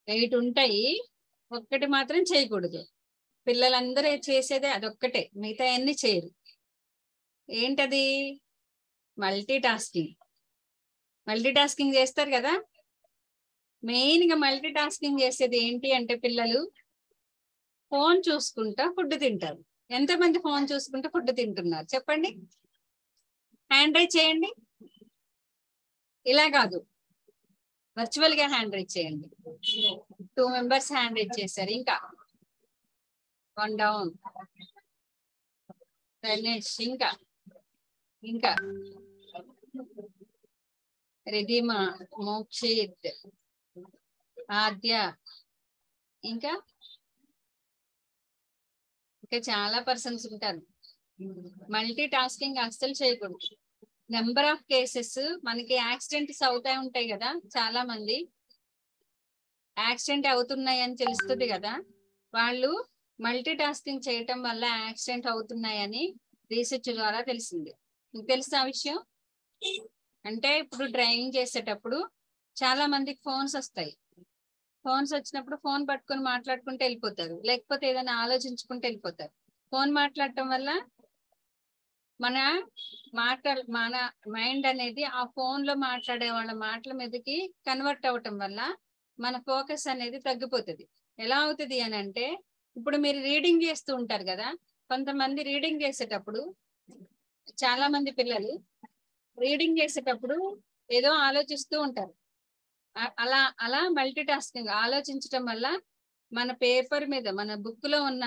8 ఉంటాయి, ఒక్కటి మాత్రం చేయకూడదు. పిల్లలందరూ చేసేదే అదొక్కటే, మిగతా అన్ని చేయరు. ఏంటది? మల్టీ టాస్కింగ్ చేస్తారు కదా. మెయిన్ గా మల్టీ టాస్కింగ్ చేసేది ఏంటి అంటే పిల్లలు ఫోన్ చూసుకుంటా ఫుడ్ తింటారు. ఎంతమంది ఫోన్ చూసుకుంటా ఫుడ్ తింటున్నారు చెప్పండి? హ్యాండ్ రైజ్ చేయండి. ఇలా కాదు, వర్చువల్ గా హ్యాండ్ రైజ్ చేయండి. 2 members హ్యాండ్ రైజ్ చేశారు. ఇంకా 1 డౌన్. గణేష్ ఇంకా రిధిమా, మోక్షిత్, ఆద్య, ఇంకా ఇంకా చాలా పర్సన్స్ ఉంటారు. మల్టీ టాస్కింగ్ అస్సలు చేయకూడదు. నెంబర్ ఆఫ్ కేసెస్ మనకి యాక్సిడెంట్స్ అవుతా ఉంటాయి కదా, చాలా మంది యాక్సిడెంట్ అవుతున్నాయి అని తెలుస్తుంది కదా, వాళ్ళు మల్టీ టాస్కింగ్ చేయటం వల్ల యాక్సిడెంట్ అవుతున్నాయని రీసెర్చ్ ద్వారా తెలిసింది. మీకు తెలుసా ఆ విషయం? అంటే ఇప్పుడు డ్రైవింగ్ చేసేటప్పుడు చాలా మందికి ఫోన్స్ వస్తాయి. ఫోన్స్ వచ్చినప్పుడు ఫోన్ పట్టుకొని మాట్లాడుకుంటూ వెళ్ళిపోతారు, లేకపోతే ఏదైనా ఆలోచించుకుంటూ వెళ్ళిపోతారు. ఫోన్ మాట్లాడటం వల్ల మన మైండ్ అనేది ఆ ఫోన్ లో మాట్లాడే వాళ్ళ మాటల మీదకి కన్వర్ట్ అవటం వల్ల మన ఫోకస్ అనేది తగ్గిపోతుంది. ఎలా అవుతుంది అని అంటే, ఇప్పుడు మీరు రీడింగ్ చేస్తూ ఉంటారు కదా, కొంతమంది రీడింగ్ చేసేటప్పుడు, చాలా మంది పిల్లలు రీడింగ్ చేసేటప్పుడు ఏదో ఆలోచిస్తూ ఉంటారు. అలా అలా మల్టీ టాస్కింగ్ ఆలోచించటం వల్ల మన పేపర్ మీద, మన బుక్ లో ఉన్న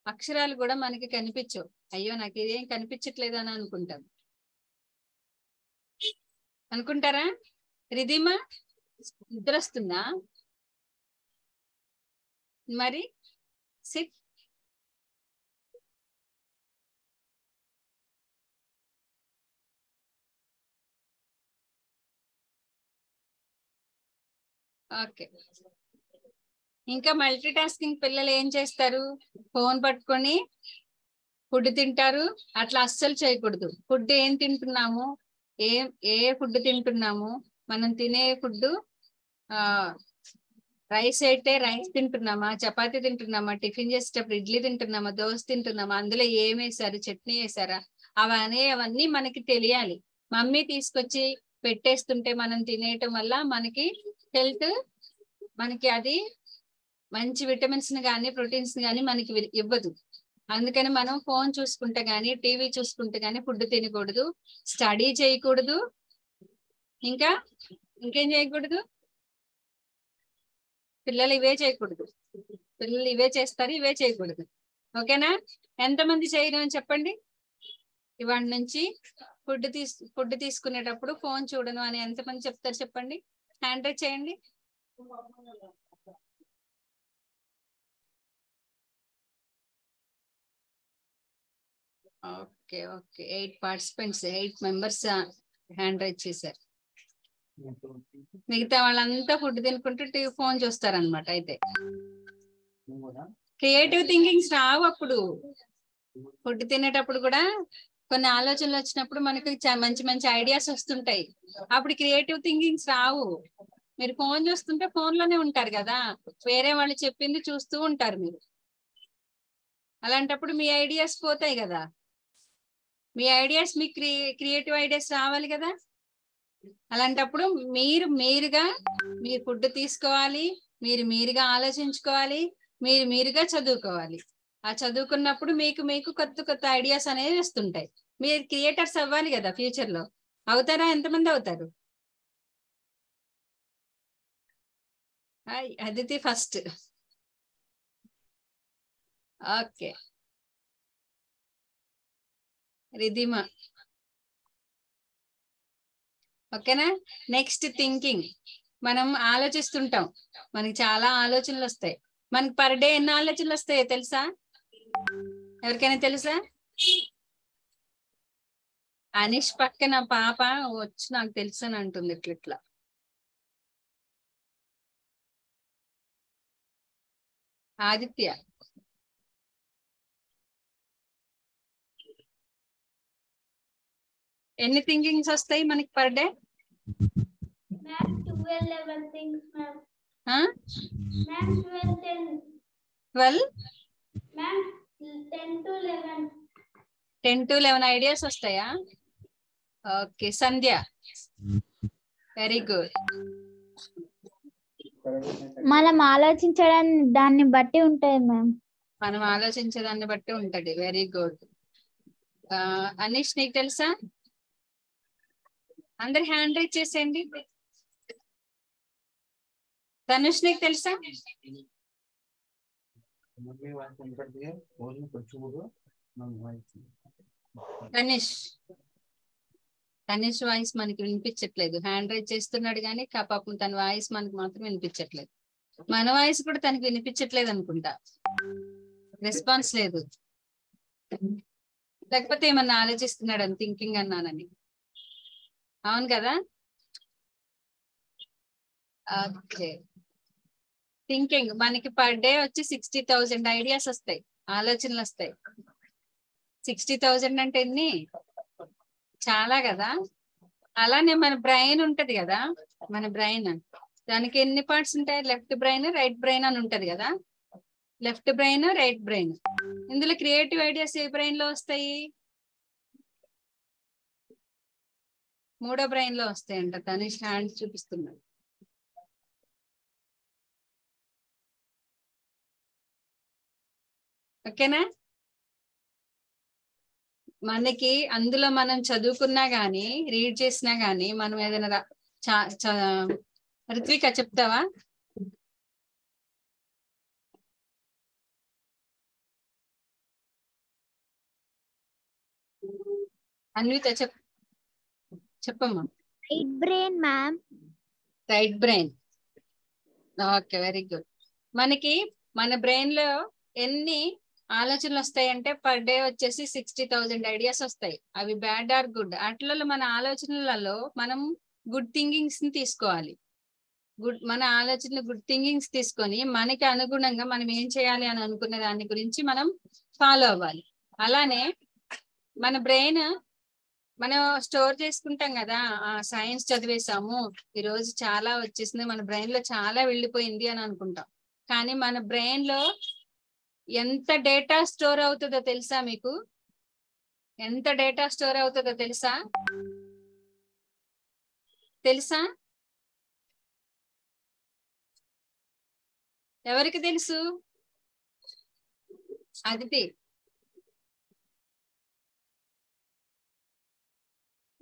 అక్షరాలు కూడా మనకి కనిపించవు. అయ్యో నాకు ఇదేం కనిపించట్లేదు అని అనుకుంటారా? రిధిమా, నిద్ర వస్తుందా? మరి సిట్. ఓకే, ఇంకా మల్టీ టాస్కింగ్ పిల్లలు ఏం చేస్తారు? ఫోన్ పట్టుకొని ఫుడ్ తింటారు. అట్లా అస్సలు చేయకూడదు. ఫుడ్ ఏం తింటున్నాము, ఏ ఫుడ్ తింటున్నాము, మనం తినే ఫుడ్ రైస్ అయితే రైస్ తింటున్నామా, చపాతీ తింటున్నామా, టిఫిన్ చేసేటప్పుడు ఇడ్లీ తింటున్నామా, దోశ తింటున్నామా, అందులో ఏం వేసారు, చట్నీ వేసారా, అవన్నీ మనకి తెలియాలి. మమ్మీ తీసుకొచ్చి పెట్టేస్తుంటే మనం తినేయటం వల్ల మనకి హెల్త్, మనకి అది మంచి విటమిన్స్ ని కానీ ప్రోటీన్స్ ని కానీ మనకి ఇవ్వదు. అందుకని మనం ఫోన్ చూసుకుంటే గానీ, టీవీ చూసుకుంటే గానీ ఫుడ్ తినకూడదు. స్టడీ చేయకూడదు. ఇంకేం చేయకూడదు? పిల్లలు ఇవే చేయకూడదు. పిల్లలు ఇవే చేస్తారు, ఇవే చేయకూడదు. ఓకేనా? ఎంతమంది చేయరు అని చెప్పండి. ఇవాళ నుంచి ఫుడ్ తీసుకునేటప్పుడు ఫోన్ చూడను అని ఎంతమంది చెప్తారు చెప్పండి? హ్యాండ్ రైజ్ చేయండి. Okay okay, 8 participants, 8 members hand raise చేశారు. మిగతా వాళ్ళంతా ఫుడ్ తినుకుంటూ ఫోన్ చూస్తారనమాట. అయితే క్రియేటివ్ థింకింగ్స్ రావు. అప్పుడు ఫుడ్ తినేటప్పుడు కూడా కొన్ని ఆలోచనలు వచ్చినప్పుడు మనకి మంచి మంచి ఐడియాస్ వస్తుంటాయి. అప్పుడు క్రియేటివ్ థింకింగ్స్ రావు. మీరు ఫోన్ చూస్తుంటే ఫోన్ లోనే ఉంటారు కదా, వేరే వాళ్ళు చెప్పింది చూస్తూ ఉంటారు మీరు. అలాంటప్పుడు మీ ఐడియాస్ పోతాయి కదా. మీ ఐడియాస్, మీ క్రియేటివ్ ఐడియాస్ రావాలి కదా. అలాంటప్పుడు మీరుగా మీరు ఫుడ్ తీసుకోవాలి, మీరుగా ఆలోచించుకోవాలి, మీరుగా చదువుకోవాలి. ఆ చదువుకున్నప్పుడు మీకు కొత్త ఐడియాస్ అనేవి వస్తుంటాయి. మీరు క్రియేటర్స్ అవ్వాలి కదా ఫ్యూచర్ లో. అవుతారా? ఎంతమంది అవుతారు? అదితి ఫస్ట్. ఓకే, రిధిమా. ఓకేనా? Next thinking. మనం ఆలోచిస్తుంటాం, మనకి చాలా ఆలోచనలు వస్తాయి. మనకి పర్ డే ఎన్ని ఆలోచనలు వస్తాయో తెలుసా? ఎవరికైనా తెలుసా? అనిష్ పక్కన పాప వచ్చి నాకు తెలుసు అని అంటుంది ఇట్లా. ఆదిత్య, ఎన్ని థింకింగ్స్ వస్తాయి మనకి పర్ డే? 10 to 11 ఐడియాస్ వస్తాయా? ఓకే, సంధ్య, వెరీ గుడ్. మనం ఆలోచించడం దాన్ని బట్టి ఉంటాయి మ్యామ్. మనం ఆలోచించేదాన్ని బట్టి ఉంటది. Very good. అనీష్, నీకు తెలుసా? అందరు హ్యాండ్ రైజ్ చేసేయండి. ధనుష్, నీకు తెలుసా? తనిష్ వాయిస్ మనకి వినిపించట్లేదు. హ్యాండ్ రైజ్ చేస్తున్నాడు కానీ పాపం తన వాయిస్ మనకి మాత్రం వినిపించట్లేదు. మన వాయిస్ కూడా తనకి వినిపించట్లేదు అనుకుంటా. రెస్పాన్స్ లేదు. లేకపోతే ఏమన్నా ఆలోచిస్తున్నాడని థింకింగ్ అన్నానని. అవును కదా? ఓకే. థింకింగ్ మనకి పర్ డే వచ్చి 60,000 ఐడియాస్ వస్తాయి, ఆలోచనలు వస్తాయి. 60,000 అంటే ఎన్ని? చాలా కదా. అలానే మన బ్రెయిన్ ఉంటది కదా, మన బ్రెయిన్ దానికి ఎన్ని పార్ట్స్ ఉంటాయి? లెఫ్ట్ బ్రెయిన్, రైట్ బ్రెయిన్ అని ఉంటది కదా. Left brain, right brain. ఇందులో క్రియేటివ్ ఐడియాస్ ఏ బ్రెయిన్ లో వస్తాయి? మూడో బ్రెయిన్ లో వస్తాయంట. తనిష్ హ్యాండ్ చూపిస్తున్నాడు. ఓకేనా? మనకి అందులో మనం చదువుకున్నా గానీ, రీడ్ చేసినా గానీ, మనం ఏదైనా రిత్విక చెప్తావా? అన్విత చెప్పమ్మా. Right brain ma'am. Right brain. Okay, very good. మనకి మన బ్రెయిన్ లో ఎన్ని ఆలోచనలు వస్తాయంటే పర్ డే వచ్చేసి 60,000 ఐడియాస్ వస్తాయి. అవి బ్యాడ్ ఆర్ గుడ్. అట్లలో మన ఆలోచనలలో మనం గుడ్ థింకింగ్స్ ని తీసుకోవాలి. మన ఆలోచనలు గుడ్ థింకింగ్స్ తీసుకొని మనకి అనుగుణంగా మనం ఏం చేయాలి అని అనుకునే దాని గురించి మనం ఫాలో అవ్వాలి. అలానే మన బ్రెయిన్ మనం స్టోర్ చేసుకుంటాం కదా. సైన్స్ చదివేసాము, ఈ రోజు చాలా వచ్చేసింది, మన బ్రెయిన్ లో చాలా వెళ్ళిపోయింది అని అనుకుంటాం. కానీ మన బ్రెయిన్ లో ఎంత డేటా స్టోర్ అవుతుందో తెలుసా మీకు? ఎంత డేటా స్టోర్ అవుతుందో తెలుసా? ఎవరికి తెలుసు? Aditi.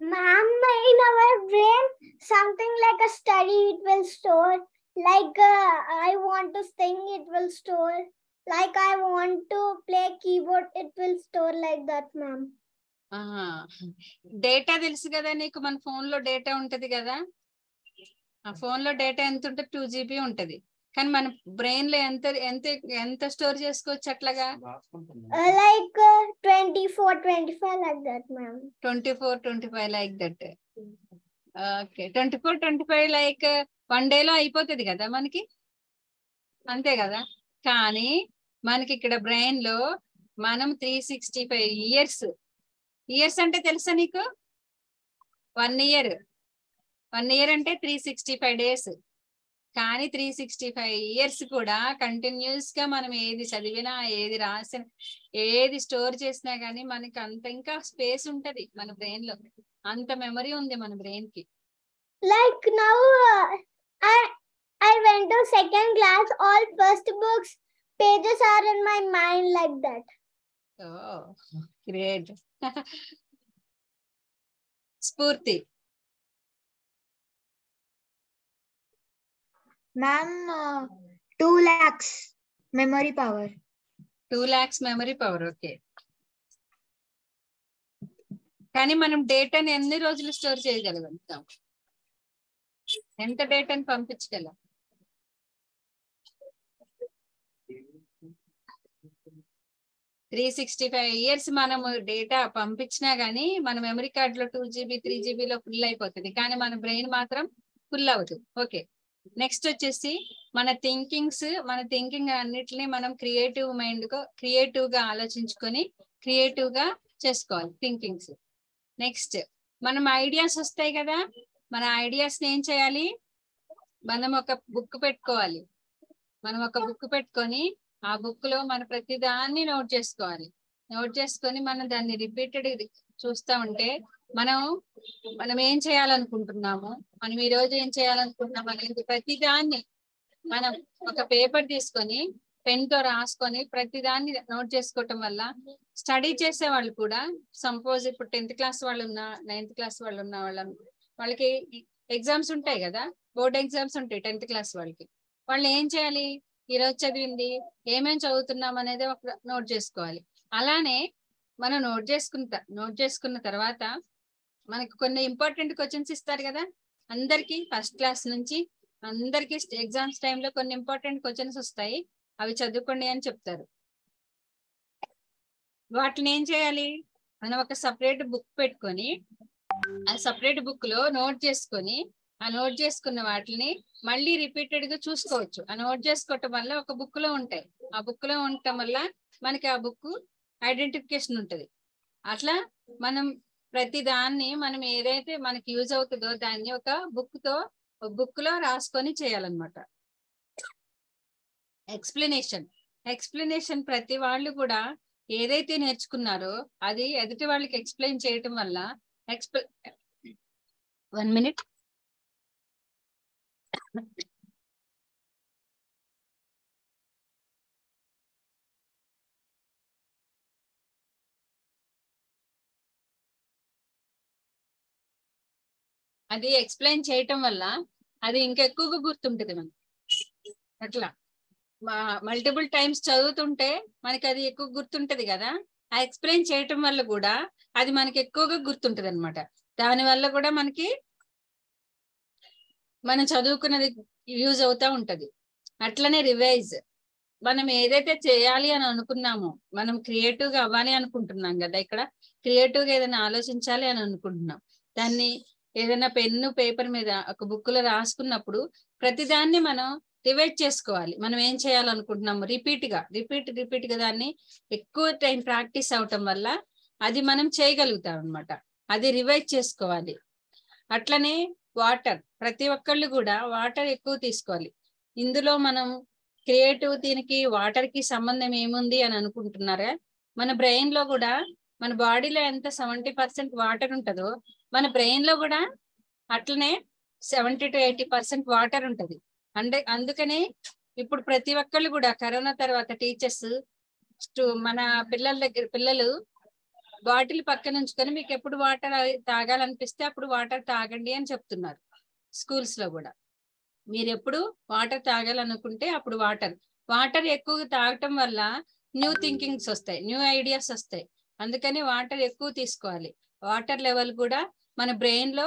Ma'am, in our brain, something like a study it will store. Like I want to sing, it will store. Like I want to play keyboard, it will store like that, ma'am. Data తెలుసు కదా నీకు? మన phone లో data ఉంటది కదా. ఆ phone లో data ఎంత ఉంటుంది? 2 GB ఉంటది. కానీ మన బ్రెయిన్ లో ఎంత ఎంత ఎంత స్టోర్ చేసుకోవచ్చు అట్లాగా? Like 24, 25 like that, ma'am. 24, 25 like that. Okay, 24, 25 like 1 day లో అయిపోతుంది కదా మనకి, అంతే కదా. కానీ మనకి ఇక్కడ బ్రెయిన్ లో మనం 365 ఇయర్స్ అంటే తెలుసా నీకు? 1 year అంటే 365 days. కానీ 365 years కూడా కంటిన్యూస్ గా మనం ఏది చదివినా, ఏది రాసినా, ఏది స్టోర్ చేసినా గానీ మనకి అంత ఇంకా స్పేస్ ఉంటది మన బ్రెయిన్ లో. అంత మెమరీ ఉంది మన బ్రెయిన్ కి. Like now I went to 2nd class, all first books pages are in my mind like that. Oh, great. స్ఫూర్తి. Ma'am, 2 lakhs memory power. 2 lakhs memory power. Okay. కానీ మనం డేటాని ఎన్ని రోజులు స్టోర్ చేయగలుగుతాం? ఎంత డేటాని పంపించగలం? 365 years మనము డేటా పంపించినా గానీ మన మెమరీ కార్డ్ లో 2 GB 3 GB లో ఫుల్ అయిపోతుంది. కానీ మన బ్రెయిన్ మాత్రం ఫుల్ అవుతుంది. ఓకే, నెక్స్ట్ వచ్చేసి మన థింకింగ్ అన్నిటిని మనం క్రియేటివ్ గా ఆలోచించుకొని క్రియేటివ్ గా చేసుకోవాలి థింకింగ్స్. నెక్స్ట్ మనం ఐడియాస్ వస్తాయి కదా, మన ఐడియాస్ ని ఏం చేయాలి? మనం ఒక బుక్ పెట్టుకోవాలి. పెట్టుకొని ఆ బుక్ లో మన ప్రతి దాన్ని నోట్ చేసుకొని మనం దాన్ని రిపీటెడ్ చూస్తా ఉంటే మనం ఏం చేయాలనుకుంటున్నాము, మనం ఈ రోజు ఏం చేయాలనుకుంటున్నాం అనేది ప్రతి దాన్ని మనం ఒక పేపర్ తీసుకొని పెన్ తో రాసుకొని ప్రతి దాన్ని నోట్ చేసుకోవటం వల్ల స్టడీ చేసే వాళ్ళు కూడా, సపోజ్ ఇప్పుడు 10th class వాళ్ళు ఉన్నా, 9th class వాళ్ళు ఉన్న వాళ్ళకి ఎగ్జామ్స్ ఉంటాయి కదా, బోర్డ్ ఎగ్జామ్స్ ఉంటాయి 10th class వాళ్ళకి. వాళ్ళు ఏం చేయాలి? ఈ రోజు చదివింది ఏమేం చదువుతున్నాం అనేది ఒక నోట్ చేసుకోవాలి. అలానే మనం నోట్ చేసుకున్న తర్వాత మనకి కొన్ని ఇంపార్టెంట్ క్వశ్చన్స్ ఇస్తారు కదా అందరికి. ఫస్ట్ క్లాస్ నుంచి అందరికి ఎగ్జామ్స్ టైంలో కొన్ని ఇంపార్టెంట్ క్వశ్చన్స్ వస్తాయి, అవి చదువుకోండి అని చెప్తారు. వాటిని ఏం చేయాలి, మనం ఒక సపరేట్ బుక్ పెట్టుకొని ఆ సపరేట్ బుక్ లో నోట్ చేసుకొని ఆ నోట్ చేసుకున్న వాటిని మళ్ళీ రిపీటెడ్ గా చూసుకోవచ్చు. ఆ నోట్ చేసుకోవటం వల్ల ఒక బుక్ లో ఉంటాయి. ఆ బుక్ లో ఉండటం వల్ల మనకి ఆ బుక్ ఐడెంటిఫికేషన్ ఉంటది. అట్లా మనం ప్రతి దాన్ని మనం ఏదైతే మనకి యూజ్ అవుతుందో దాన్ని ఒక బుక్ లో రాసుకొని చేయాలన్నమాట. ఎక్స్ప్లెనేషన్ ప్రతి వాళ్ళు కూడా ఏదైతే నేర్చుకున్నారో అది ఎదుటి వాళ్ళకి ఎక్స్ప్లెయిన్ చేయటం వల్ల 1 minute. అది ఎక్స్ప్లెయిన్ చేయటం వల్ల అది ఇంకెక్కువగా గుర్తుంటుంది మనకి. అట్లా మల్టిపుల్ టైమ్స్ చదువుతుంటే మనకి అది ఎక్కువ గుర్తుంటది కదా. ఆ ఎక్స్ప్లెయిన్ చేయటం వల్ల కూడా అది మనకి ఎక్కువగా గుర్తుంటది అనమాట. దాని వల్ల కూడా మనకి మనం చదువుకున్నది యూజ్ అవుతా ఉంటది. అట్లనే రివైజ్, మనం ఏదైతే చేయాలి అని అనుకున్నామో, మనం క్రియేటివ్ గా అవ్వాలి అనుకుంటున్నాం కదా, ఇక్కడ క్రియేటివ్ గా ఏదైనా ఆలోచించాలి అని అనుకుంటున్నాం. దాన్ని ఏదైనా పెన్ను పేపర్ మీద ఒక బుక్ లో రాసుకున్నప్పుడు ప్రతిదాన్ని మనం రివైజ్ చేసుకోవాలి. మనం ఏం చేయాలనుకుంటున్నాము రిపీట్ గా దాన్ని ఎక్కువ టైం ప్రాక్టీస్ అవటం వల్ల అది మనం చేయగలుగుతాం అన్నమాట. అది రివైజ్ చేసుకోవాలి. అట్లనే వాటర్, ప్రతి ఒక్కళ్ళు కూడా వాటర్ ఎక్కువ తీసుకోవాలి. ఇందులో మనం క్రియేటివ్ దీనికి వాటర్ కి సంబంధం ఏముంది అని అనుకుంటున్నారా? మన బ్రెయిన్ లో కూడా, మన బాడీలో ఎంత 70% వాటర్ ఉంటుందో మన బ్రెయిన్ లో కూడా అట్లనే 70 to 80% వాటర్ ఉంటది. అందుకనే ఇప్పుడు ప్రతి ఒక్కళ్ళు కూడా కరోనా తర్వాత టీచర్స్ మన పిల్లలు బాటిల్ పక్కన ఉంచుకొని మీకు ఎప్పుడు వాటర్ తాగాలనిపిస్తే అప్పుడు వాటర్ తాగండి అని చెప్తున్నారు. స్కూల్స్ లో కూడా మీరు ఎప్పుడు వాటర్ తాగాలనుకుంటే అప్పుడు వాటర్ ఎక్కువ తాగటం వల్ల న్యూ థింకింగ్స్ వస్తాయి, న్యూ ఐడియాస్ వస్తాయి. అందుకని వాటర్ ఎక్కువ తీసుకోవాలి. వాటర్ లెవెల్ కూడా మన బ్రెయిన్ లో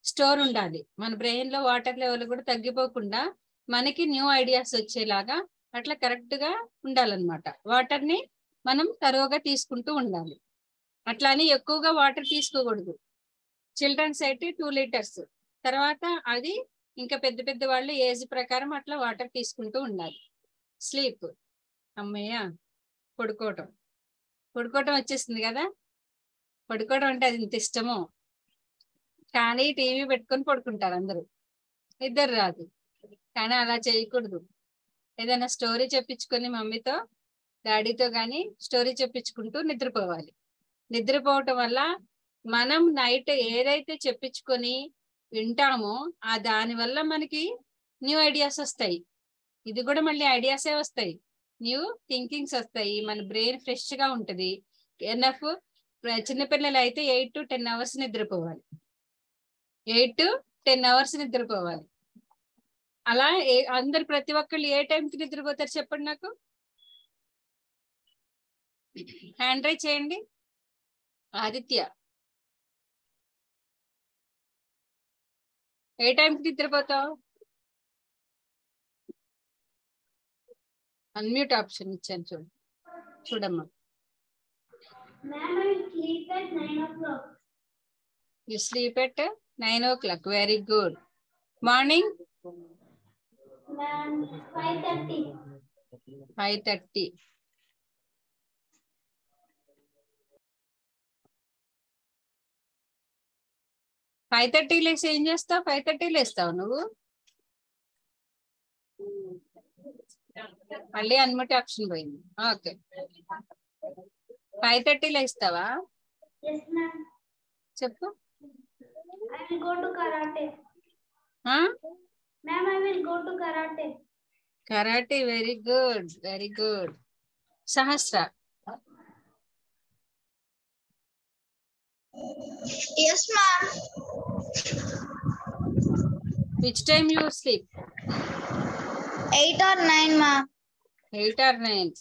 స్టోర్ ఉండాలి. మన బ్రెయిన్ లో వాటర్ లెవెల్ కూడా తగ్గిపోకుండా మనకి న్యూ ఐడియాస్ వచ్చేలాగా అట్లా కరెక్ట్ గా ఉండాలన్నమాట. వాటర్ ని మనం తరువుగా తీసుకుంటూ ఉండాలి. అట్లా అని ఎక్కువగా వాటర్ తీసుకోకూడదు. చిల్డ్రన్స్ అయితే 2 liters, తర్వాత అది ఇంకా పెద్ద వాళ్ళు ఏజ్ ప్రకారం అట్లా వాటర్ తీసుకుంటూ ఉండాలి. స్లీప్, అమ్మయ్య పడుకోవటం వచ్చేసింది కదా. పడుకోవడం అంటే అది ఇంత ఇష్టమో, కానీ టీవీ పెట్టుకొని పడుకుంటారు అందరూ, నిద్ర రాదు. కానీ అలా చేయకూడదు. ఏదైనా స్టోరీ చెప్పించుకొని మమ్మీతో డాడీతో కానీ స్టోరీ చెప్పించుకుంటూ నిద్రపోవాలి. నిద్రపోవటం వల్ల మనం నైట్ ఏదైతే చెప్పించుకొని వింటామో దాని వల్ల మనకి న్యూ ఐడియాస్ వస్తాయి. ఇది కూడా మళ్ళీ ఐడియాసే వస్తాయి, న్యూ థింకింగ్స్ వస్తాయి. మన బ్రెయిన్ ఫ్రెష్ గా ఉంటది. ఎనఫ్ చిన్నపిల్లలు అయితే 8 to 10 hours నిద్రపోవాలి. 8 to 10 hours నిద్రపోవాలి. అలా అందరు ప్రతి ఒక్కళ్ళు ఏ టైంకి నిద్రపోతారు చెప్పండి నాకు. హ్యాండ్ రైజ్ చేయండి. ఆదిత్య, ఏ టైంకి నిద్రపోతావు? అన్మ్యూట్ ఆప్షన్ ఇచ్చాను చూడమ్మా. You sleep at 9 o'clock. Very good. Morning? 5:30. 5:30. లేసి ఏం చేస్తావు? 5:30 లేస్తావు నువ్వు? మళ్ళీ అన్మ్యూట్ ఆప్షన్ పోయింది. ఓకే, 5:30 లేస్తావా? Yes, ma'am. చెప్పు. I will go to karate. Ma'am, I will go to karate. Karate, very good, very good. Sahasra. Yes, ma'am. Which time you sleep? 8 or 9, ma'am. 8 or 9.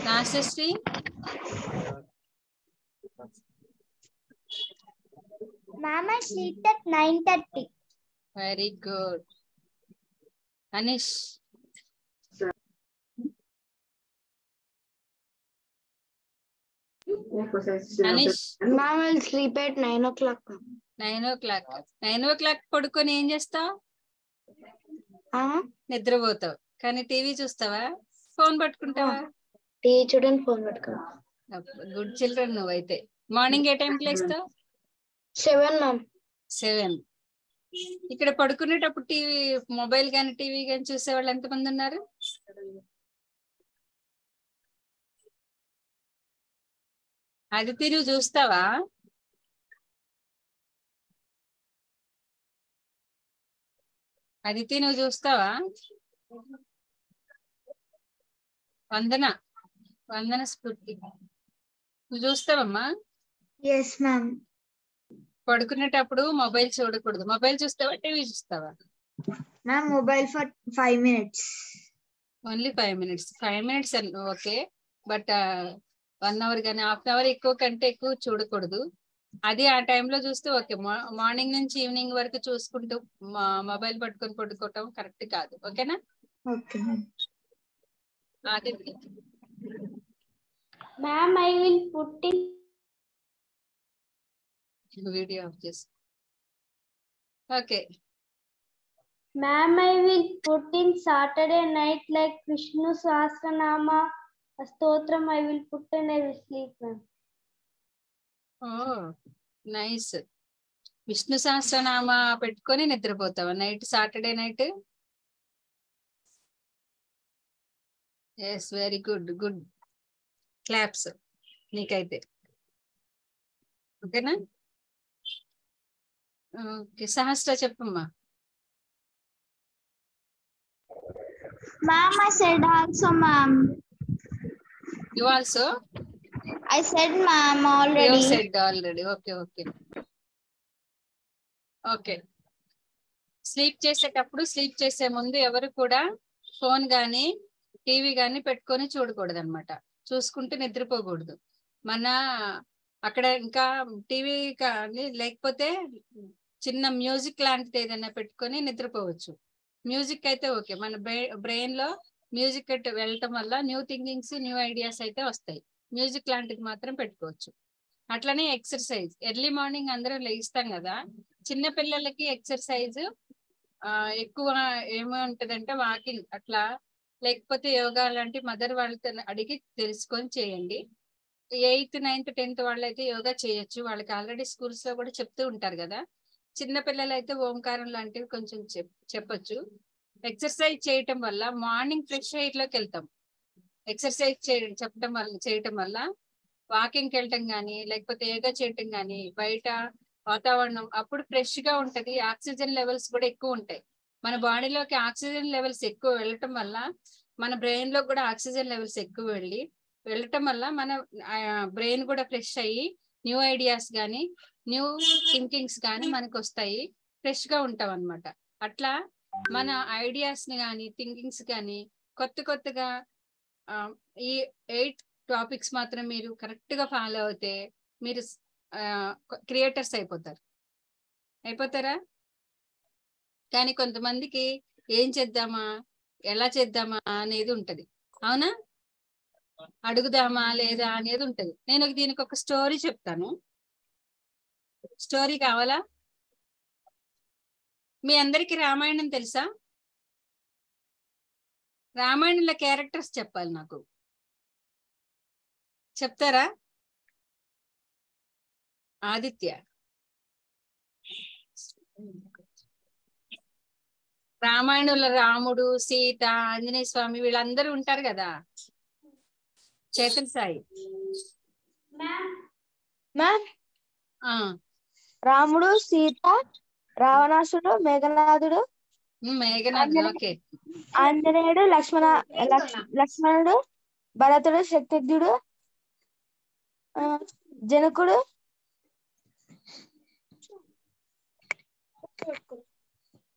Nastasri? Ma'am, I sleep at 9:30. Very good. Anish? Anish Ma'am will sleep at 9 o'clock. 9 o'clock పడుకొని ఏం చేస్తావు? నిద్రపోతావు. కానీ TV చూస్తావా, phone పట్టుకుంటావా? TV చూడండి, phone పట్టుకోండి. Good children నువ్వైతే. Morning ఏ టైంకి లేస్తావు? 7 ma'am. 7. ఇక్కడ పడుకునేటప్పుడు టీవీ, మొబైల్ గాని టీవీ గాని చూసే వాళ్ళు ఎంతమంది ఉన్నారు? అది నువ్వు చూస్తావా? అదితి నువ్వు చూస్తావా? వందన స్ఫూర్తి నువ్వు చూస్తావమ్మా? Yes ma'am. పడుకునేటప్పుడు మొబైల్ చూడకూడదు. మొబైల్ చూస్తావా, టీవీ చూస్తావా? Ma'am, mobile for 5 minutes. Only 5 minutes. 5 minutes okay, but 1 hour కానీ హాఫ్ అన్ అవర్ ఎక్కువ కంటే ఎక్కువ చూడకూడదు. అది ఆ టైంలో చూస్తే ఓకే. మార్నింగ్ నుంచి ఈవినింగ్ వరకు చూసుకుంటూ మొబైల్ పట్టుకొని పడుకోవటం కరెక్ట్ కాదు. ఓకేనా? Okay ma'am. Aditya. Ma'am, I will put in. Video of చేసి. Okay. Ma'am, I will put in Saturday night like Vishnu Sahasranama Stotram. I will put and I will sleep, ma'am. Oh nice. Vishnu Sahasranama పెట్టుకొని నిద్రపోతావా night, Saturday night? Yes, very good. Good claps నీకైతే. ఓకేనా? Okay, సహస్ర చెప్పమ్మా. Ma'am, I said also, ma'am. You also? I said, ma'am, already. You said already. Okay. Okay. Sleep చేసే ముందు ఎవరు కూడా phone గానీ టీవీ గానీ పెట్టుకొని చూడకూడదు అనమాట. చూసుకుంటూ నిద్రపోకూడదు. మన అక్కడ ఇంకా టీవీ కానీ లేకపోతే చిన్న మ్యూజిక్ లాంటిది ఏదైనా పెట్టుకొని నిద్రపోవచ్చు. మ్యూజిక్ అయితే ఓకే, మన బ్రెయిన్ లో మ్యూజిక్ వెళ్ళటం వల్ల న్యూ థింకింగ్స్, న్యూ ఐడియాస్ అయితే వస్తాయి. మ్యూజిక్ లాంటిది మాత్రం పెట్టుకోవచ్చు. అట్లనే ఎక్సర్సైజ్, ఎర్లీ మార్నింగ్ అందరం లేస్తాం కదా, చిన్న పిల్లలకి ఎక్సర్సైజ్ ఎక్కువ ఏమంటదంటే వాకింగ్ అట్లా, లేకపోతే యోగా లాంటి మదర్ వాళ్ళతో అడిగి తెలుసుకొని చేయండి. 8th, 9th, 10th వాళ్ళైతే యోగా చేయొచ్చు. వాళ్ళకి ఆల్రెడీ స్కూల్స్ లో కూడా చెప్తూ ఉంటారు కదా. చిన్న పిల్లలు అయితే ఓంకారం లాంటివి కొంచెం చెప్పొచ్చు. ఎక్సర్సైజ్ చేయటం వల్ల మార్నింగ్ ఫ్రెష్ ఎయిర్ లోకి వెళ్తాం. ఎక్సర్సైజ్ చేయటం వల్ల వాకింగ్కి వెళ్ళటం కానీ లేకపోతే యోగా చేయటం కానీ బయట వాతావరణం అప్పుడు ఫ్రెష్ గా ఉంటది. ఆక్సిజన్ లెవెల్స్ కూడా ఎక్కువ ఉంటాయి. మన బాడీలోకి ఆక్సిజన్ లెవెల్స్ ఎక్కువ వెళ్ళటం వల్ల మన బ్రెయిన్ లో కూడా ఆక్సిజన్ లెవెల్స్ ఎక్కువ వెళ్ళటం వల్ల మన బ్రెయిన్ కూడా ఫ్రెష్ అయ్యి న్యూ ఐడియాస్ కానీ న్యూ థింకింగ్స్ కానీ మనకు వస్తాయి. ఫ్రెష్ గా ఉంటాం అనమాట. అట్లా మన ఐడియాస్ ని కానీ థింకింగ్స్ కానీ కొత్తగా ఈ 8 టాపిక్స్ మాత్రం మీరు కరెక్ట్ గా ఫాలో అవుతే మీరు క్రియేటర్స్ అయిపోతారా? కానీ కొంతమందికి ఏం చేద్దామా, ఎలా చేద్దామా అనేది ఉంటది. అవునా? అడుగుదామా లేదా అనేది ఉంటది. నేను దీనికి ఒక స్టోరీ చెప్తాను. స్టోరీ కావాలా? మీ అందరికి రామాయణం తెలుసా? రామాయణంలో క్యారెక్టర్స్ చెప్పాలి నాకు. చెప్తారా? ఆదిత్య. రామాయణంలో రాముడు, సీత, ఆంజనేయ స్వామి వీళ్ళందరూ ఉంటారు కదా. చేతన్ సాయి. రాముడు, సీత, రావణాసుడు, మేఘనాథుడు, ఓకే, ఆంజనేయుడు, లక్ష్మణుడు, భరతుడు, శత్రుఘ్నుడు, జనకుడు.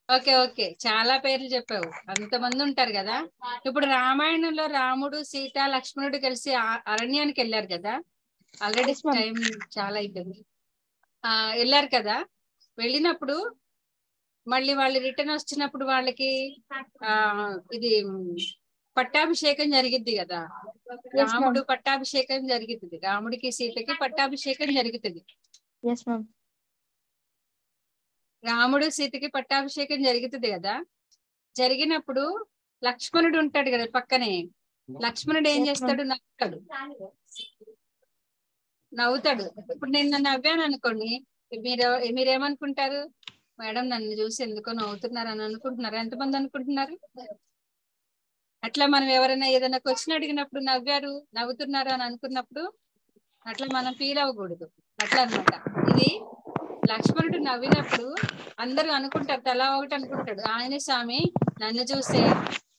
ఓకే, చాలా పేర్లు చెప్పావు. అంతమంది ఉంటారు కదా. ఇప్పుడు రామాయణంలో రాముడు, సీత, లక్ష్మణుడు కలిసి అరణ్యానికి వెళ్ళారు కదా. ఆల్రెడీ టైం చాలా అయిపోయింది. వెళ్ళారు కదా. వెళ్ళినప్పుడు మళ్ళీ వాళ్ళు రిటర్న్ వచ్చినప్పుడు వాళ్ళకి ఇది పట్టాభిషేకం జరిగిద్ది కదా, Yes, ma'am. రాముడు పట్టాభిషేకం జరుగుతుంది, రాముడికి సీతకి పట్టాభిషేకం జరుగుతుంది. Yes, ma'am. రాముడు సీతకి పట్టాభిషేకం జరుగుతుంది కదా, జరిగినప్పుడు లక్ష్మణుడు ఉంటాడు కదా పక్కనే. లక్ష్మణుడు ఏం చేస్తాడు? నవ్వుతాడు. ఇప్పుడు నేను నవ్వాను అనుకోండి, మీరేమనుకుంటారు? మేడం నన్ను చూసి ఎందుకో నవ్వుతున్నారు అని అనుకుంటున్నారు. ఎంతమంది అనుకుంటున్నారు? అట్లా మనం ఎవరైనా ఏదైనా క్వశ్చన్ అడిగినప్పుడు నవ్వుతున్నారు అని అనుకున్నప్పుడు అట్లా మనం ఫీల్ అవ్వకూడదు. అట్లా అన్నమాట. ఇది లక్ష్మణుడు నవ్వినప్పుడు అందరూ అనుకుంటారు, తలా ఒకటి అనుకుంటాడు, ఆంజనేయ స్వామి నన్ను చూసే,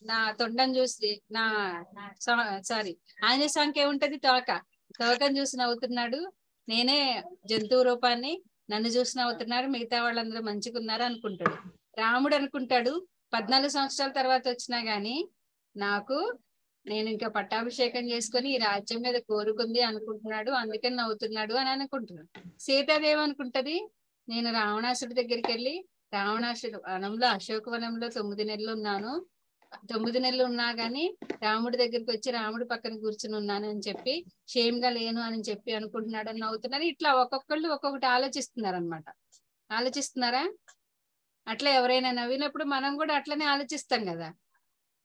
నా తొండను చూసి, ఆంజనేయ స్వామికి ఏముంటది? తోకను చూసి నవ్వుతున్నాడు, నేనే జంతువు రూపాన్ని, నన్ను చూసి నవ్వుతున్నాడు, మిగతా వాళ్ళందరూ మంచిగున్నారు అనుకుంటాడు. రాముడు అనుకుంటాడు 14 సంవత్సరాల తర్వాత వచ్చినా గాని నేను ఇంకా పట్టాభిషేకం చేసుకొని ఈ రాజ్యం మీద కోరుకుంది అనుకుంటున్నాడు, అందుకని నవ్వుతున్నాడు అని అనుకుంటున్నాడు. సీతాదేవి అనుకుంటది, నేను రావణాసుడి దగ్గరికి వెళ్ళి రావణాసుడు వనంలో, అశోకవనంలో 9 నెలలు ఉన్నాను, 9 నెలలు ఉన్నా గాని రాముడి దగ్గరికి వచ్చి రాముడి పక్కన కూర్చుని ఉన్నాను అని చెప్పి, షేమ్ గా లేను అని చెప్పి అనుకుంటున్నాడు అని నవ్వుతున్నారు. ఇట్లా ఒక్కొక్కళ్ళు ఒక్కొక్కటి ఆలోచిస్తున్నారు అనమాట. ఆలోచిస్తున్నారా? అట్లా ఎవరైనా నవ్వినప్పుడు మనం కూడా అట్లనే ఆలోచిస్తాం కదా.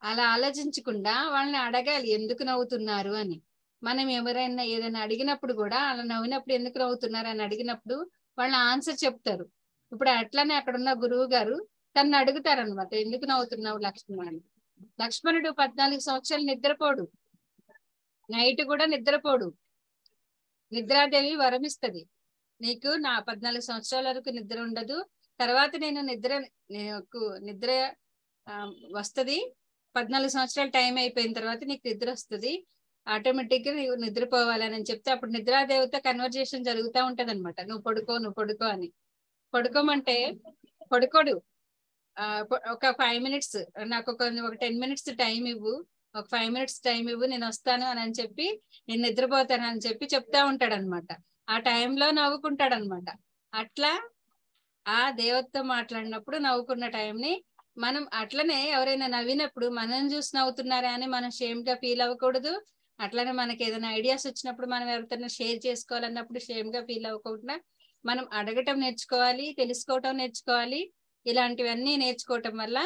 అలా ఆలోచించకుండా వాళ్ళని అడగాలి ఎందుకు నవ్వుతున్నారు అని. మనం ఎవరైనా ఏదైనా అడిగినప్పుడు కూడా అలా నవ్వినప్పుడు ఎందుకు నవ్వుతున్నారు అని అడిగినప్పుడు వాళ్ళ ఆన్సర్ చెప్తారు. ఇప్పుడు అట్లనే అక్కడ ఉన్న గురువు గారు తను అడుగుతారు అనమాట, ఎందుకు నవ్వుతున్నావు లక్ష్మణుడు? లక్ష్మణుడు 14 సంవత్సరాలు నిద్రపోడు, నైట్ కూడా నిద్రపోడు. నిద్రాదేవి వరమిస్తది, నీకు నా 14 సంవత్సరాల వరకు నిద్ర ఉండదు, తర్వాత నిద్ర వస్తది, 14 సంవత్సరాలు టైం అయిపోయిన తర్వాత నీకు నిద్ర వస్తుంది, ఆటోమేటిక్ గా నీవు నిద్రపోవాలని చెప్తే అప్పుడు నిద్రాదేవితో కన్వర్జేషన్ జరుగుతూ ఉంటది అనమాట. నువ్వు పడుకో అని. పడుకోమంటే పడుకోడు. ఒక 5 మినిట్స్ నాకు ఒక 10 మినిట్స్ టైం ఇవ్వు, ఒక 5 మినిట్స్ టైం ఇవ్వు, నేను వస్తాను అని చెప్పి, నేను నిద్రపోతాను అని చెప్పి చెప్తా ఉంటాడు అనమాట. ఆ టైంలో నవ్వుకుంటాడు అనమాట. అట్లా ఆ దేవతతో మాట్లాడినప్పుడు నవ్వుకున్న టైంని మనం అట్లనే ఎవరైనా నవ్వినప్పుడు మనం చూసి నవ్వుతున్నారా అని మనం షేమ్ గా ఫీల్ అవ్వకూడదు. అట్లనే మనకి ఏదైనా ఐడియాస్ వచ్చినప్పుడు మనం ఎవరితో షేర్ చేసుకోవాలన్నప్పుడు షేమ్ గా ఫీల్ అవ్వకుండా మనం అడగటం నేర్చుకోవాలి, తెలుసుకోవటం నేర్చుకోవాలి. ఇలాంటివన్నీ నేర్చుకోవటం వల్ల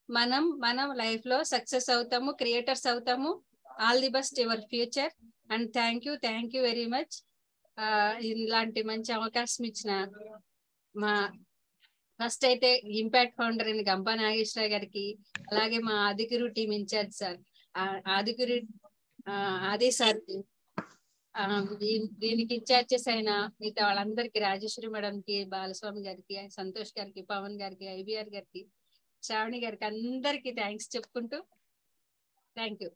మనం లైఫ్ లో సక్సెస్ అవుతాము, క్రియేటర్స్ అవుతాము. All the best your future and thank you very much. ఇలాంటి మంచి అవకాశం ఇచ్చిన మా ఫస్ట్ అయితే ఇంపాక్ట్ ఫౌండర్ అయిన గంపా నాగేశ్వరరావు గారికి, అలాగే మా ఆదిగురు టీమ్ ఇన్ఛార్జ్ సార్ ఆది సార్, దీనికి ఇన్ఛార్జెస్ అయిన మిగతా వాళ్ళందరికీ, రాజేశ్వరి మేడం కి, బాలస్వామి గారికి, సంతోష్ గారికి, పవన్ గారికి, ఐబిఆర్ గారికి, శ్రావణి గారికి, అందరికి థ్యాంక్స్ చెప్పుకుంటూ థ్యాంక్ యూ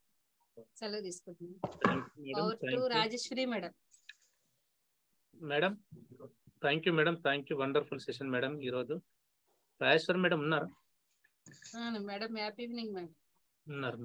సెలవు తీసుకుంటున్నాను. Rajeshwari madam. Madam thank you madam, thank you. Wonderful session madam. ఈ రోజు రాజేశ్వరి మేడం ఉన్నారా? Madam happy evening madam. ఉన్నారు.